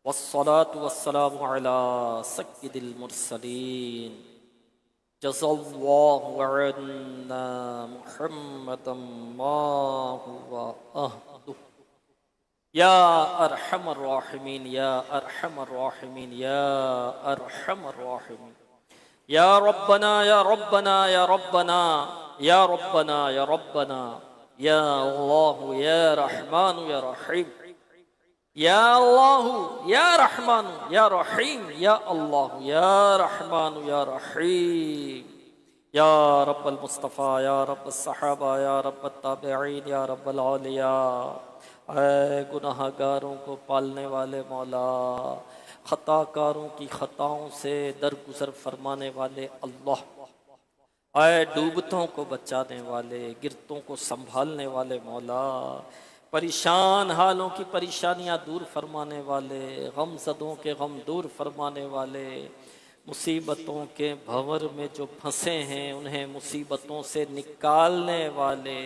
والصلاة والسلام علی سید المرسلین جزا اللہ عنا محمدا ما هو اہلہ یا ارحم الراحمین یا ارحم الراحمین یا ارحم الراحمین. یا ربنا یا ربنا یا ربنا یا ربنا یا ربنا یا اللہ یا رحمان یا رحیم یا اللہ یا رحمان یا رحیم یا اللہ یا رحمان یا رحیم یا رب المصطفیٰ یا رب الصحابہ یا رب التابعین یا رب الاولیاء. اے گناہ گاروں کو پالنے والے مولا، خطا کاروں کی خطاؤں سے درگزر فرمانے والے اللہ، اے ڈوبتوں کو بچانے والے، گرتوں کو سنبھالنے والے مولا، پریشان حالوں کی پریشانیاں دور فرمانے والے، غم زدوں کے غم دور فرمانے والے، مصیبتوں کے بھنور میں جو پھنسے ہیں انہیں مصیبتوں سے نکالنے والے،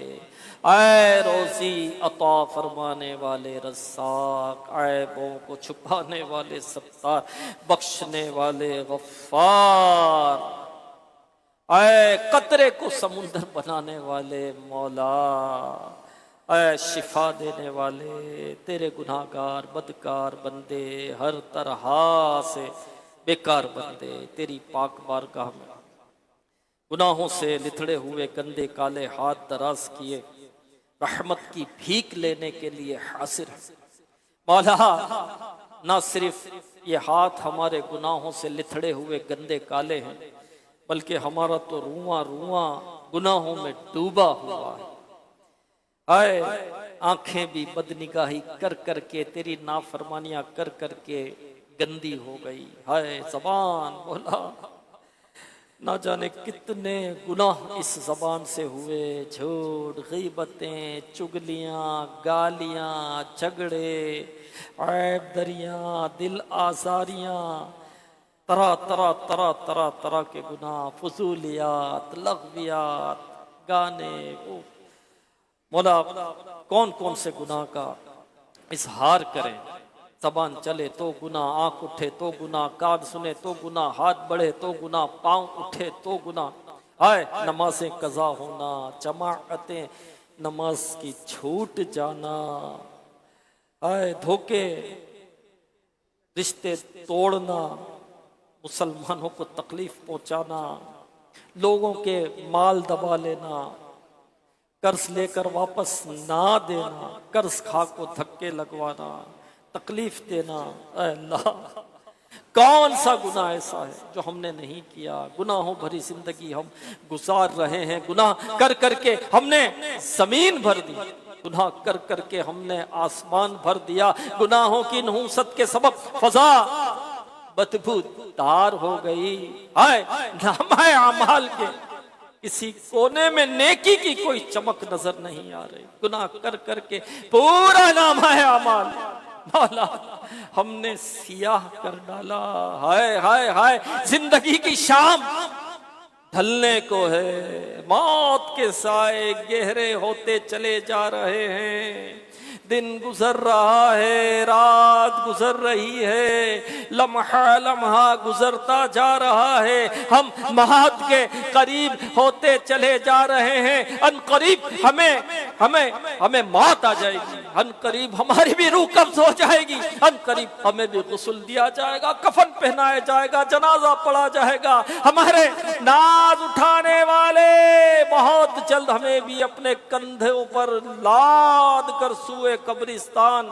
اے روزی عطا فرمانے والے رزاق، عیبوں کو چھپانے والے ستار، بخشنے والے غفار، اے قطرے کو سمندر بنانے والے مولا، اے شفا دینے والے، تیرے گناہگار بدکار بندے، ہر طرح سے بیکار بندے تیری پاک بارگاہ میں گناہوں سے لتھڑے ہوئے گندے کالے ہاتھ دراز کیے رحمت کی بھیک لینے کے لیے حاضر ہیں. مولا نہ صرف یہ ہاتھ ہمارے گناہوں سے لتھڑے ہوئے گندے کالے ہیں، بلکہ ہمارا تو رواں رواں گناہوں میں ڈوبا ہوا ہے۔ آئے آنکھیں بھی بدنگاہی کر کر کے، تیری نافرمانیاں کر کر کے گندی ہو گئی۔ ہائے زبان مولا، نہ جانے کتنے گناہ اس زبان سے ہوئے، جھوٹ، غیبتیں، چگلیاں، گالیاں، جھگڑے، عیب دریاں، دل آزاریاں، طرح طرح طرح طرح طرح کے گناہ، فضولیات، لغویات، گانے۔ مولا کون کون سے گناہ کا اظہار کریں؟ زبان چلے تو گناہ، آنکھ اٹھے تو گناہ، کان سنے تو گناہ، ہاتھ بڑھے تو گناہ، پاؤں اٹھے تو گناہ۔ آئے نمازیں قضا ہونا، جماعتیں نماز کی چھوٹ جانا، آئے دھوکے، رشتے توڑنا، مسلمانوں کو تکلیف پہنچانا، لوگوں کے مال دبا لینا، قرض لے کر واپس نہ دینا، قرض کھا کو دھکے لگوانا، تکلیف دینا۔ اے اللہ کون سا گناہ ایسا ہے جو ہم نے نہیں کیا؟ گناہوں بھری زندگی ہم گزار رہے ہیں، گناہ کر کر کے ہم نے زمین بھر دی، گناہ کر کر کے ہم نے آسمان بھر دیا، گناہوں کی نحوست کے سبب فضا بدبودار ہو گئی۔ ہائے نامہ اعمال کے کسی کونے میں نیکی کی کوئی چمک نظر نہیں آ رہی، گناہ کر کر کے پورا نامہ اعمال مولا ہم نے سیاہ کر ڈالا۔ ہائے ہائے ہائے زندگی کی شام ڈھلنے کو ہے، موت کے سائے گہرے ہوتے چلے جا رہے ہیں، دن گزر رہا ہے، رات گزر رہی ہے، لمحہ لمحہ گزرتا جا رہا ہے، ہم معاد کے قریب ہوتے چلے جا رہے ہیں۔ ان قریب ہمیں موت آ جائے گی، ان قریب ہماری بھی روح قبض ہو جائے گی، ان قریب ہمیں بھی غسل دیا جائے گا، کفن پہنایا جائے گا، جنازہ پڑھا جائے گا، ہمارے ناز اٹھانے والے بہت جلد ہمیں بھی اپنے کندھوں پر لاد کر سوئے قبرستان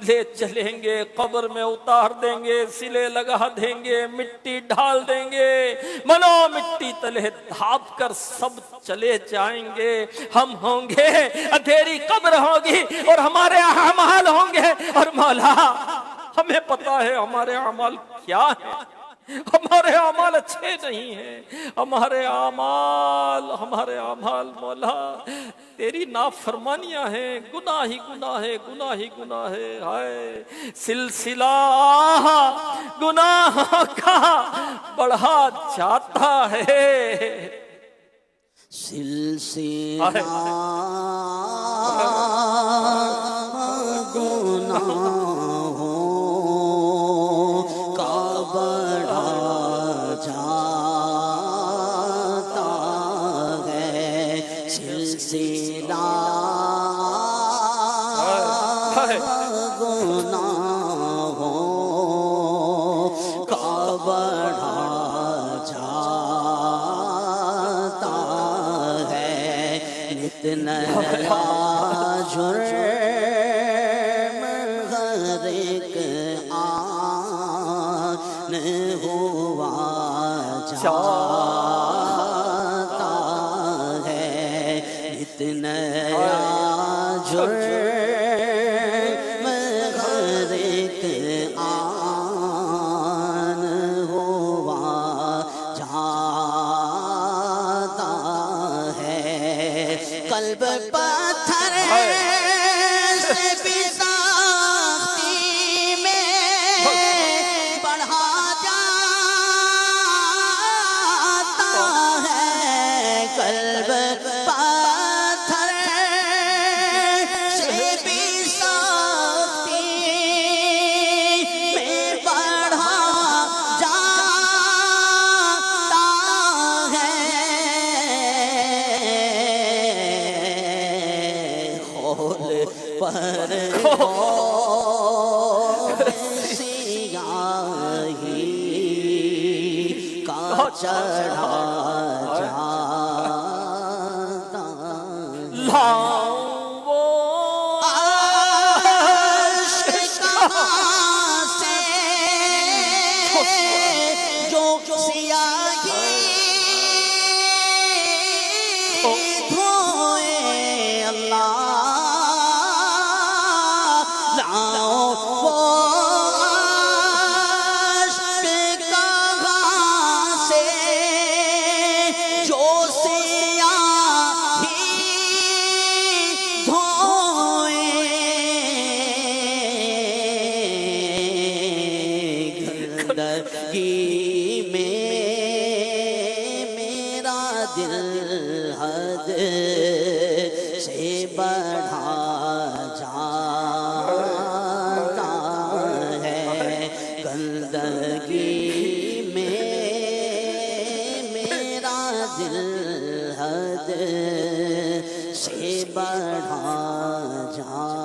لے چلیں گے، قبر میں اتار دیں گے، سلے لگا دیں گے، مٹی ڈال دیں گے، منو مٹی تلے دھاپ کر سب چلے جائیں گے۔ ہم ہوں گے، اندھیری قبر ہوگی اور ہمارے اعمال ہوں گے، اور مولا ہمیں پتا ہے ہمارے اعمال کیا ہیں، ہمارے اعمال اچھے نہیں ہیں، ہمارے اعمال مولا تیری نافرمانیاں ہیں، گناہ ہی گناہ ہے، گناہ ہی گناہ ہے۔ ہائے سلسلہ گناہ کا بڑھا جاتا ہے، سلسلہ گناہوں کا بڑھا جاتا ہے، سلسلہ گناہوں کا بڑھا جاتا ہے، نت نیا جرم غرق آن ہوا جاتا ہے، نت نیا جرم غرق آن ہوا جاتا ہے، قلب پتھر سے بھی سختی میں بڑھا جاتا ہے، قلب پتھر سے بھی سختی میں بڑھا جاتا ہے، خول پر سیاہی کا چڑھا جاتا، لاؤ وہ عشق کا کہاں سے جو سیاہی دھوئے اللہ لاؤ وہ عشق کہاں سے جو سیاہی دھوئے گندگی میں میرا دل حد سے بڑھا جاتا ہے گندگی میں میرا دل حد سے بڑھا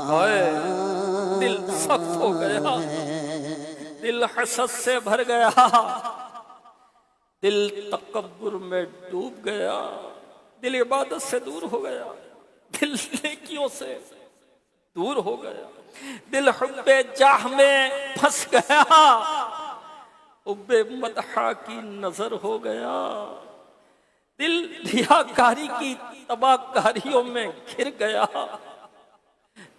ہائے، جاتا دل سخت ہو گیا، دل حسد سے بھر گیا، دل تکبر میں ڈوب گیا، دل عبادت سے دور ہو گیا، دل نیکیوں سے دور ہو گیا، دل حب جاہ میں پھنس گیا، حب مدحہ کی نظر ہو گیا، دل ریاکاری کی تباہ کاریوں میں گھر گیا،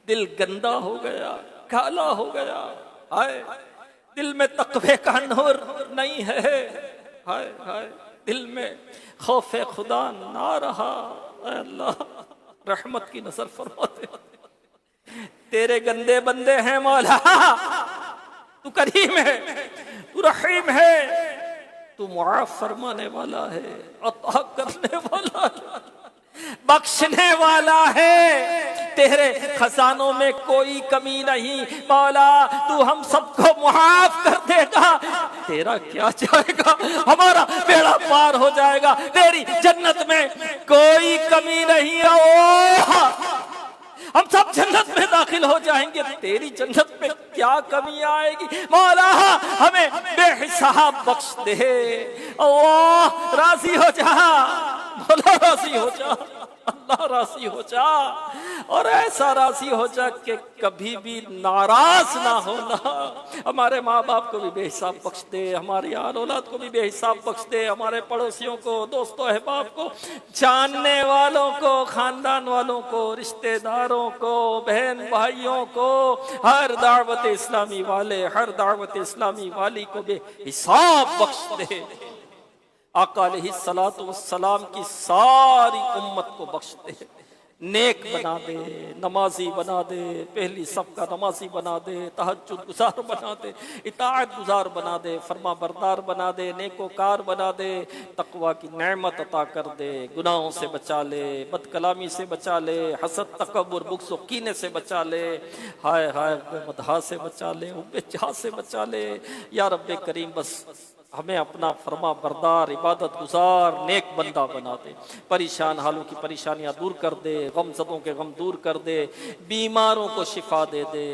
دل گندا ہو گیا، کالا ہو گیا، ہائے دل میں تقوی کا نور نہیں ہے، ہائے ہائے دل میں خوف خدا نہ رہا، اے اللہ رحمت کی نظر فرما دے، تیرے گندے بندے ہیں مولا، تو کریم ہے، تو رحیم ہے، تو معاف فرمانے والا ہے، عطا کرنے والا ہے، بخشنے والا ہے، تیرے خزانوں میں کوئی کمی نہیں مولا، تو ہم سب کو معاف کر دے گا، تیرا کیا جائے گا، ہمارا بیڑا پار ہو جائے گا، تیری جنت میں کوئی کمی نہیں ہے، ہم سب جنت میں داخل ہو جائیں گے، تیری جنت میں کیا کمی آئے گی مولا، ہمیں بے حساب بخش دے، اللہ راضی ہو جا، مولا راضی ہو جا، اللہ راضی ہو جا، اور ایسا راضی ہو جا کہ کبھی بھی ناراض نہ ہونا، ہمارے ماں باپ کو بھی بے حساب بخش دے، ہماری آل اولاد کو بھی بے حساب بخش دے، ہمارے پڑوسیوں کو، دوستوں احباب کو، جاننے والوں کو، خاندان والوں کو، رشتہ داروں کو، بہن بھائیوں کو، ہر دعوت اسلامی والے، ہر دعوت اسلامی والی کو بے حساب بخش دے، آقا علیہ السلام کی ساری امت کو بخش دے، نیک بنا دے، نمازی بنا دے، پہلی صف کا نمازی بنا دے، تہجد گزار بنا دے، اطاعت گزار بنا دے، فرما بردار بنا دے، نیکوکار بنا دے، تقوی کی نعمت عطا کر دے، گناہوں سے بچا لے، بد کلامی سے بچا لے، حسد تکبر بغض و کینے سے بچا لے، ہائے ہائے مدحا سے بچا لے، حب جاہ سے بچا لے، یا رب کریم بس ہمیں اپنا فرما بردار، عبادت گزار، نیک بندہ بنا دے، پریشان حالوں کی پریشانیاں دور کر دے، غم زدوں کے غم دور کر دے، بیماروں کو شفا دے دے،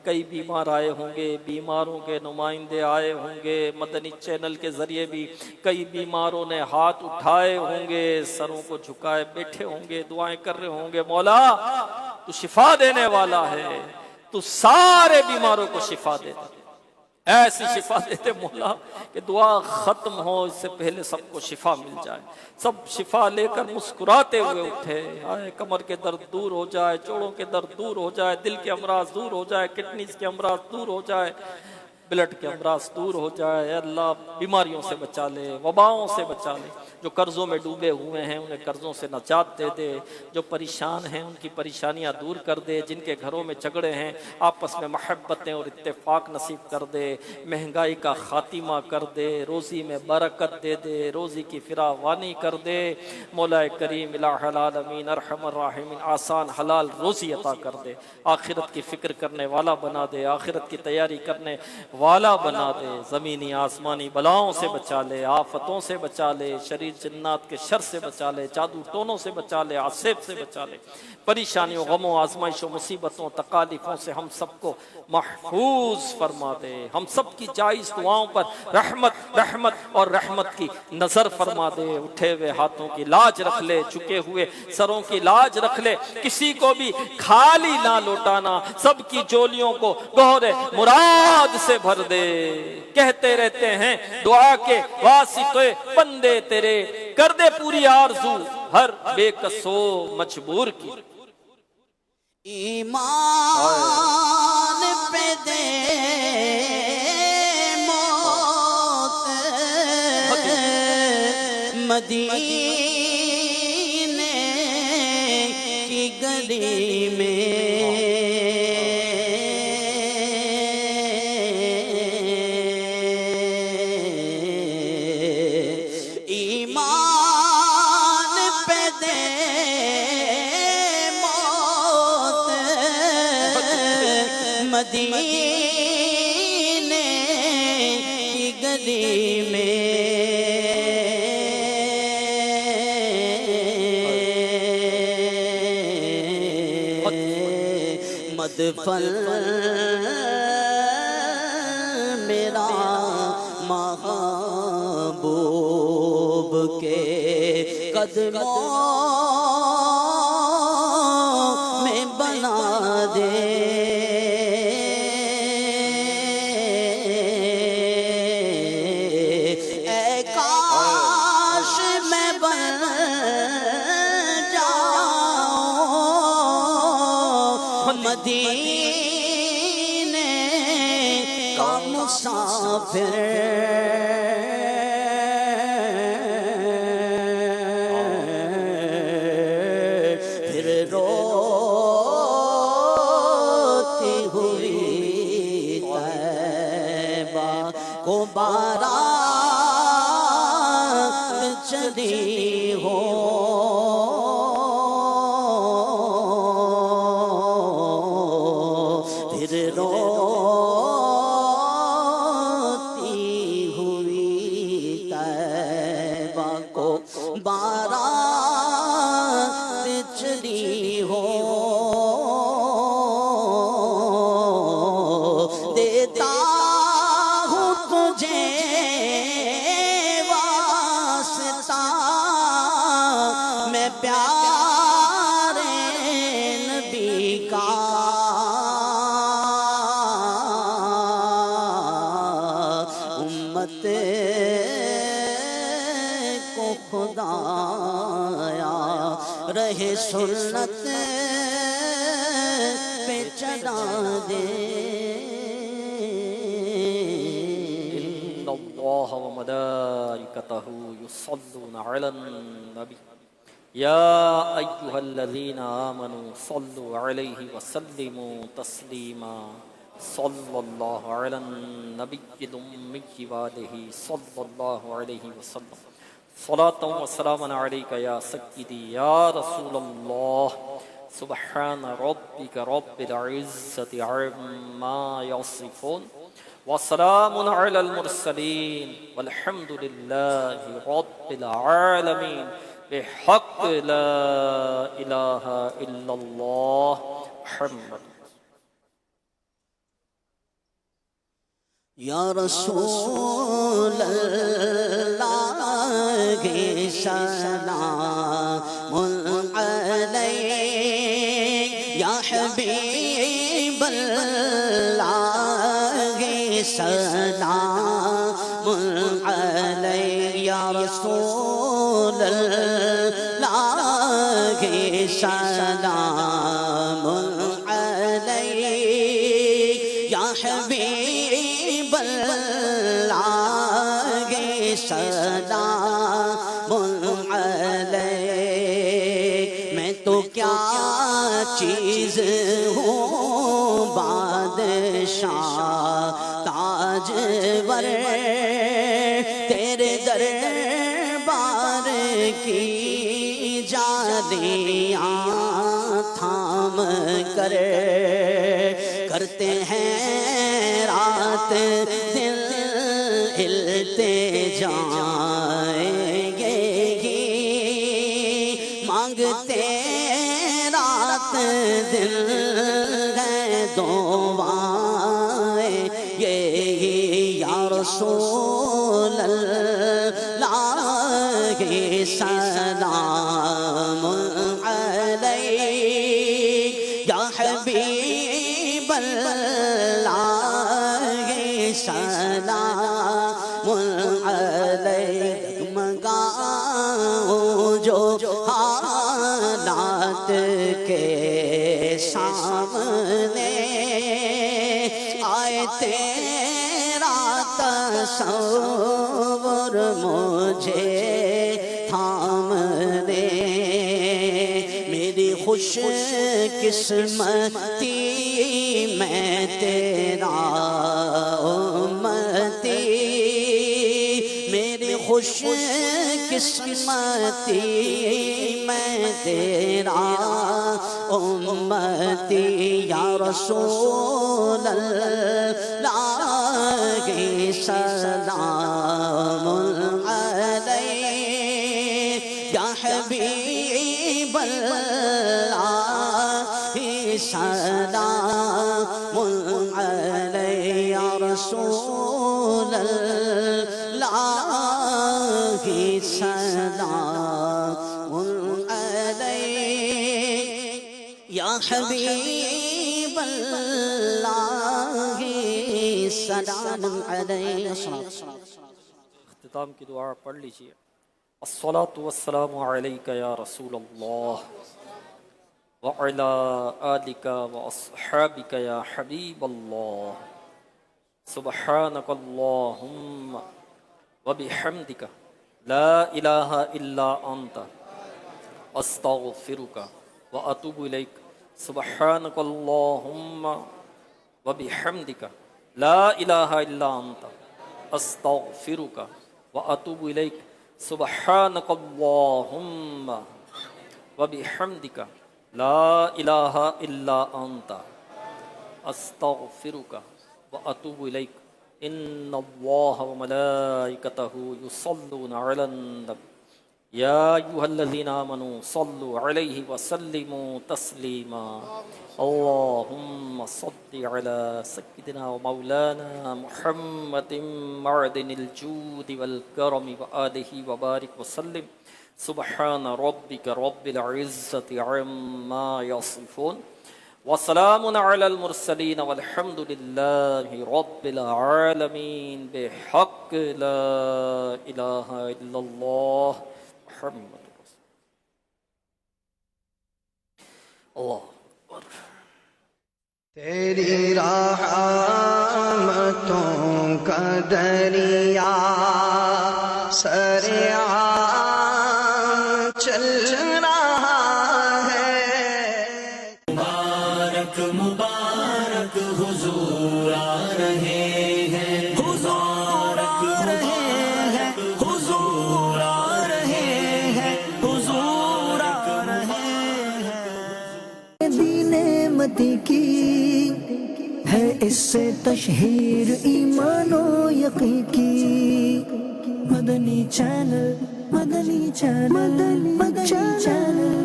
کئی بیمار آئے ہوں گے، بیماروں کے نمائندے آئے ہوں گے، مدنی چینل کے ذریعے بھی کئی بیماروں نے ہاتھ اٹھائے ہوں گے، سروں کو جھکائے بیٹھے ہوں گے، دعائیں کر رہے ہوں گے، مولا تو شفا دینے والا ہے، تو سارے بیماروں کو شفا دے دے، ایسی شفا دیتے مولا کہ دعا ختم ہو اس سے پہلے سب کو شفا مل جائے، سب شفا لے کر مسکراتے ہوئے اٹھے، آئے کمر کے درد دور ہو جائے، جوڑوں کے درد دور ہو جائے، دل کے امراض دور ہو جائے، کڈنیز کے امراض دور ہو جائے، بلڈ کے امراض دور ہو جائے، اے اللہ بیماریوں سے بچا لے، وباؤں سے بچا لے، جو قرضوں میں ڈوبے ہوئے ہیں انہیں قرضوں سے نجات دے دے، جو پریشان ہیں ان کی پریشانیاں دور کر دے، جن کے گھروں میں جھگڑے ہیں آپس میں محبتیں اور اتفاق نصیب کر دے، مہنگائی کا خاتمہ کر دے، روزی میں برکت دے دے، روزی کی فراوانی کر دے، مولا کریم الہ العالمین ارحم الراحمین آسان حلال روزی عطا کر دے، آخرت کی فکر کرنے والا بنا دے، آخرت کی تیاری کرنے والا بنا دے، زمینی آسمانی بلاؤں سے بچا لے، آفتوں سے بچا لے، شریر جنات کے شر سے بچا لے، جادو ٹونوں سے بچا لے، عصیب سے بچا لے، پریشانیوں، غموں، آزمائشوں، مصیبتوں، تکالیفوں سے ہم سب کو محفوظ فرما دے، ہم سب کی جائز دعاؤں پر رحمت اور رحمت کی نظر فرما دے، اٹھے ہوئے ہاتھوں کی لاج رکھ لے، جھکے ہوئے سروں کی لاج رکھ لے، کسی کو بھی خالی نہ لوٹانا، سب کی جولیوں کو گوہر مراد سے بھر دے۔ کہتے رہتے ہیں دعا کے واسطے بندے تیرے، کر دے پوری آرزو ہر بے کسو مجبور کی۔ ایمان پہ دے موت، مدینے کی گلی میں مدینے کی گلی میں مدفن میرا محبوب کے قدموں میں بنا دے۔ مدینے کا مسافر پھر روتی ہوئی طیبہ کو بارات چلی ہو، روتی ہوئی طیبہ کو بارات چلی ہو، دیتا ہوں تجھے واسطہ میں پیارے نبی کا، امت کو خدایا رہے سنت پہ چلا دے۔ ان اللہ وملائکتہ یصلون علی النبی یا ایہا الذین آمنوا صلوا علیہ وسلموا تسلیما، صلی اللہ علی النبی الأمی وآلہ صلی اللہ علیہ وسلم، صلاۃ و سلام علیک یا سیدی یا رسول اللہ، سبحان ربک رب العزت عما یصفون، وسلام علی المرسلین والحمد للہ رب العالمین، بحق لا الہ الا اللہ محمد۔ یا رسول اللہ سلام علیک، یا حبیب اللہ سلام علیک، یا رسول اللہ سلام علیک، یا حبیب اللہ سلام علیک، میں تو کیا چیز ہوں بادشاہ تاجور، تیرے دربار کی جالیاں تھام کر کرتے ہیں رات دل التجائیں گے، مانگتے رات دل ہے دعائیں یہ یا رسول اللہ سلام علیک یا حبیب اللہ سلام علیک، منگاؤں جو حالات کے سامنے آئے تیرا تصور مجھے تھامنے، میری خوش قسمتی میں تیرا امتی، میری خوش قسمتی میں تیرا امتی، یا رسول اللہ سلام علیک یا حبیب اللہ سلام علیک یا رسول اللہ سلام علیک یا حبیب اللہ سلام علیک۔ اختتام کی دعا پڑھ لیجئے۔ الصلاۃ والسلام علیک یا رسول اللہ وعلی آلک واصحابک یا حبیب اللہ، سبحانک اللہم وبحمدک لا الہ الا انت استغفرک واتوب الیک، سبحانک اللہم وبحمدک لا الہ الا انت استغفرک واتوب الیک، سبحانک اللہم وبحمدک لا الہ الا انت استغفرک واتوب الیک۔ ان اللہ وملائکتہ یصلون علی النبی یا ایھا الذین آمنوا صلوا علیہ وسلموا تسلیما، اللہم صل علی سیدنا ومولانا محمد معدن الجود والکرم وآلہ وبارک وسلم، سبحان ربک رب العزة عما یصفون وسلام علی المرسلین والحمد للہ رب العالمین، بحق لا الہ الا اللہ محمد رسول اللہ۔ تیری رحمتوں کا دریا سریعاں چل رہا ہے، مبارک مبارک حضور آ رہے ہیں، حضور آ رہے ہیں، حضور آ رہے ہیں، حضور آ رہے ہیں۔ نعمت کی ہے اس سے تشہیر ایمان و یقین کی، مدنی چینل مدنی چینل مدنی چینل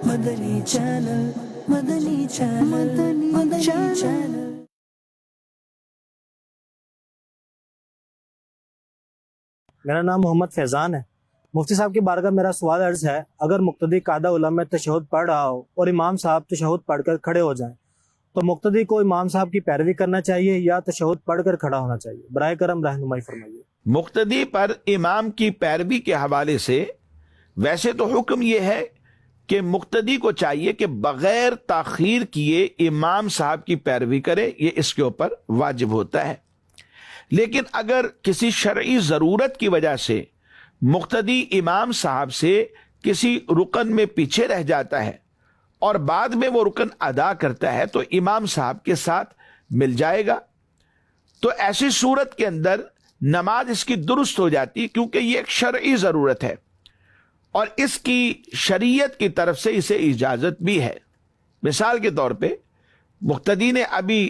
مدنی چینل مدنی چینل مدنی چینل۔ میرا نام محمد فیضان ہے۔ مفتی صاحب کی بارگاہ میرا سوال عرض ہے، اگر مقتدی قاعدہ علم میں تشہد پڑھ رہا ہو اور امام صاحب تشہد پڑھ کر کھڑے ہو جائیں تو مقتدی کو امام صاحب کی پیروی کرنا چاہیے یا تشہد پڑھ کر کھڑا ہونا چاہیے؟ برائے کرم رہنمائی فرمائیے۔ مقتدی پر امام کی پیروی کے حوالے سے ویسے تو حکم یہ ہے کہ مقتدی کو چاہیے کہ بغیر تاخیر کیے امام صاحب کی پیروی کرے، یہ اس کے اوپر واجب ہوتا ہے۔ لیکن اگر کسی شرعی ضرورت کی وجہ سے مقتدی امام صاحب سے کسی رکن میں پیچھے رہ جاتا ہے اور بعد میں وہ رکن ادا کرتا ہے تو امام صاحب کے ساتھ مل جائے گا، تو ایسی صورت کے اندر نماز اس کی درست ہو جاتی، کیونکہ یہ ایک شرعی ضرورت ہے اور اس کی شریعت کی طرف سے اسے اجازت بھی ہے۔ مثال کے طور پہ مقتدی نے ابھی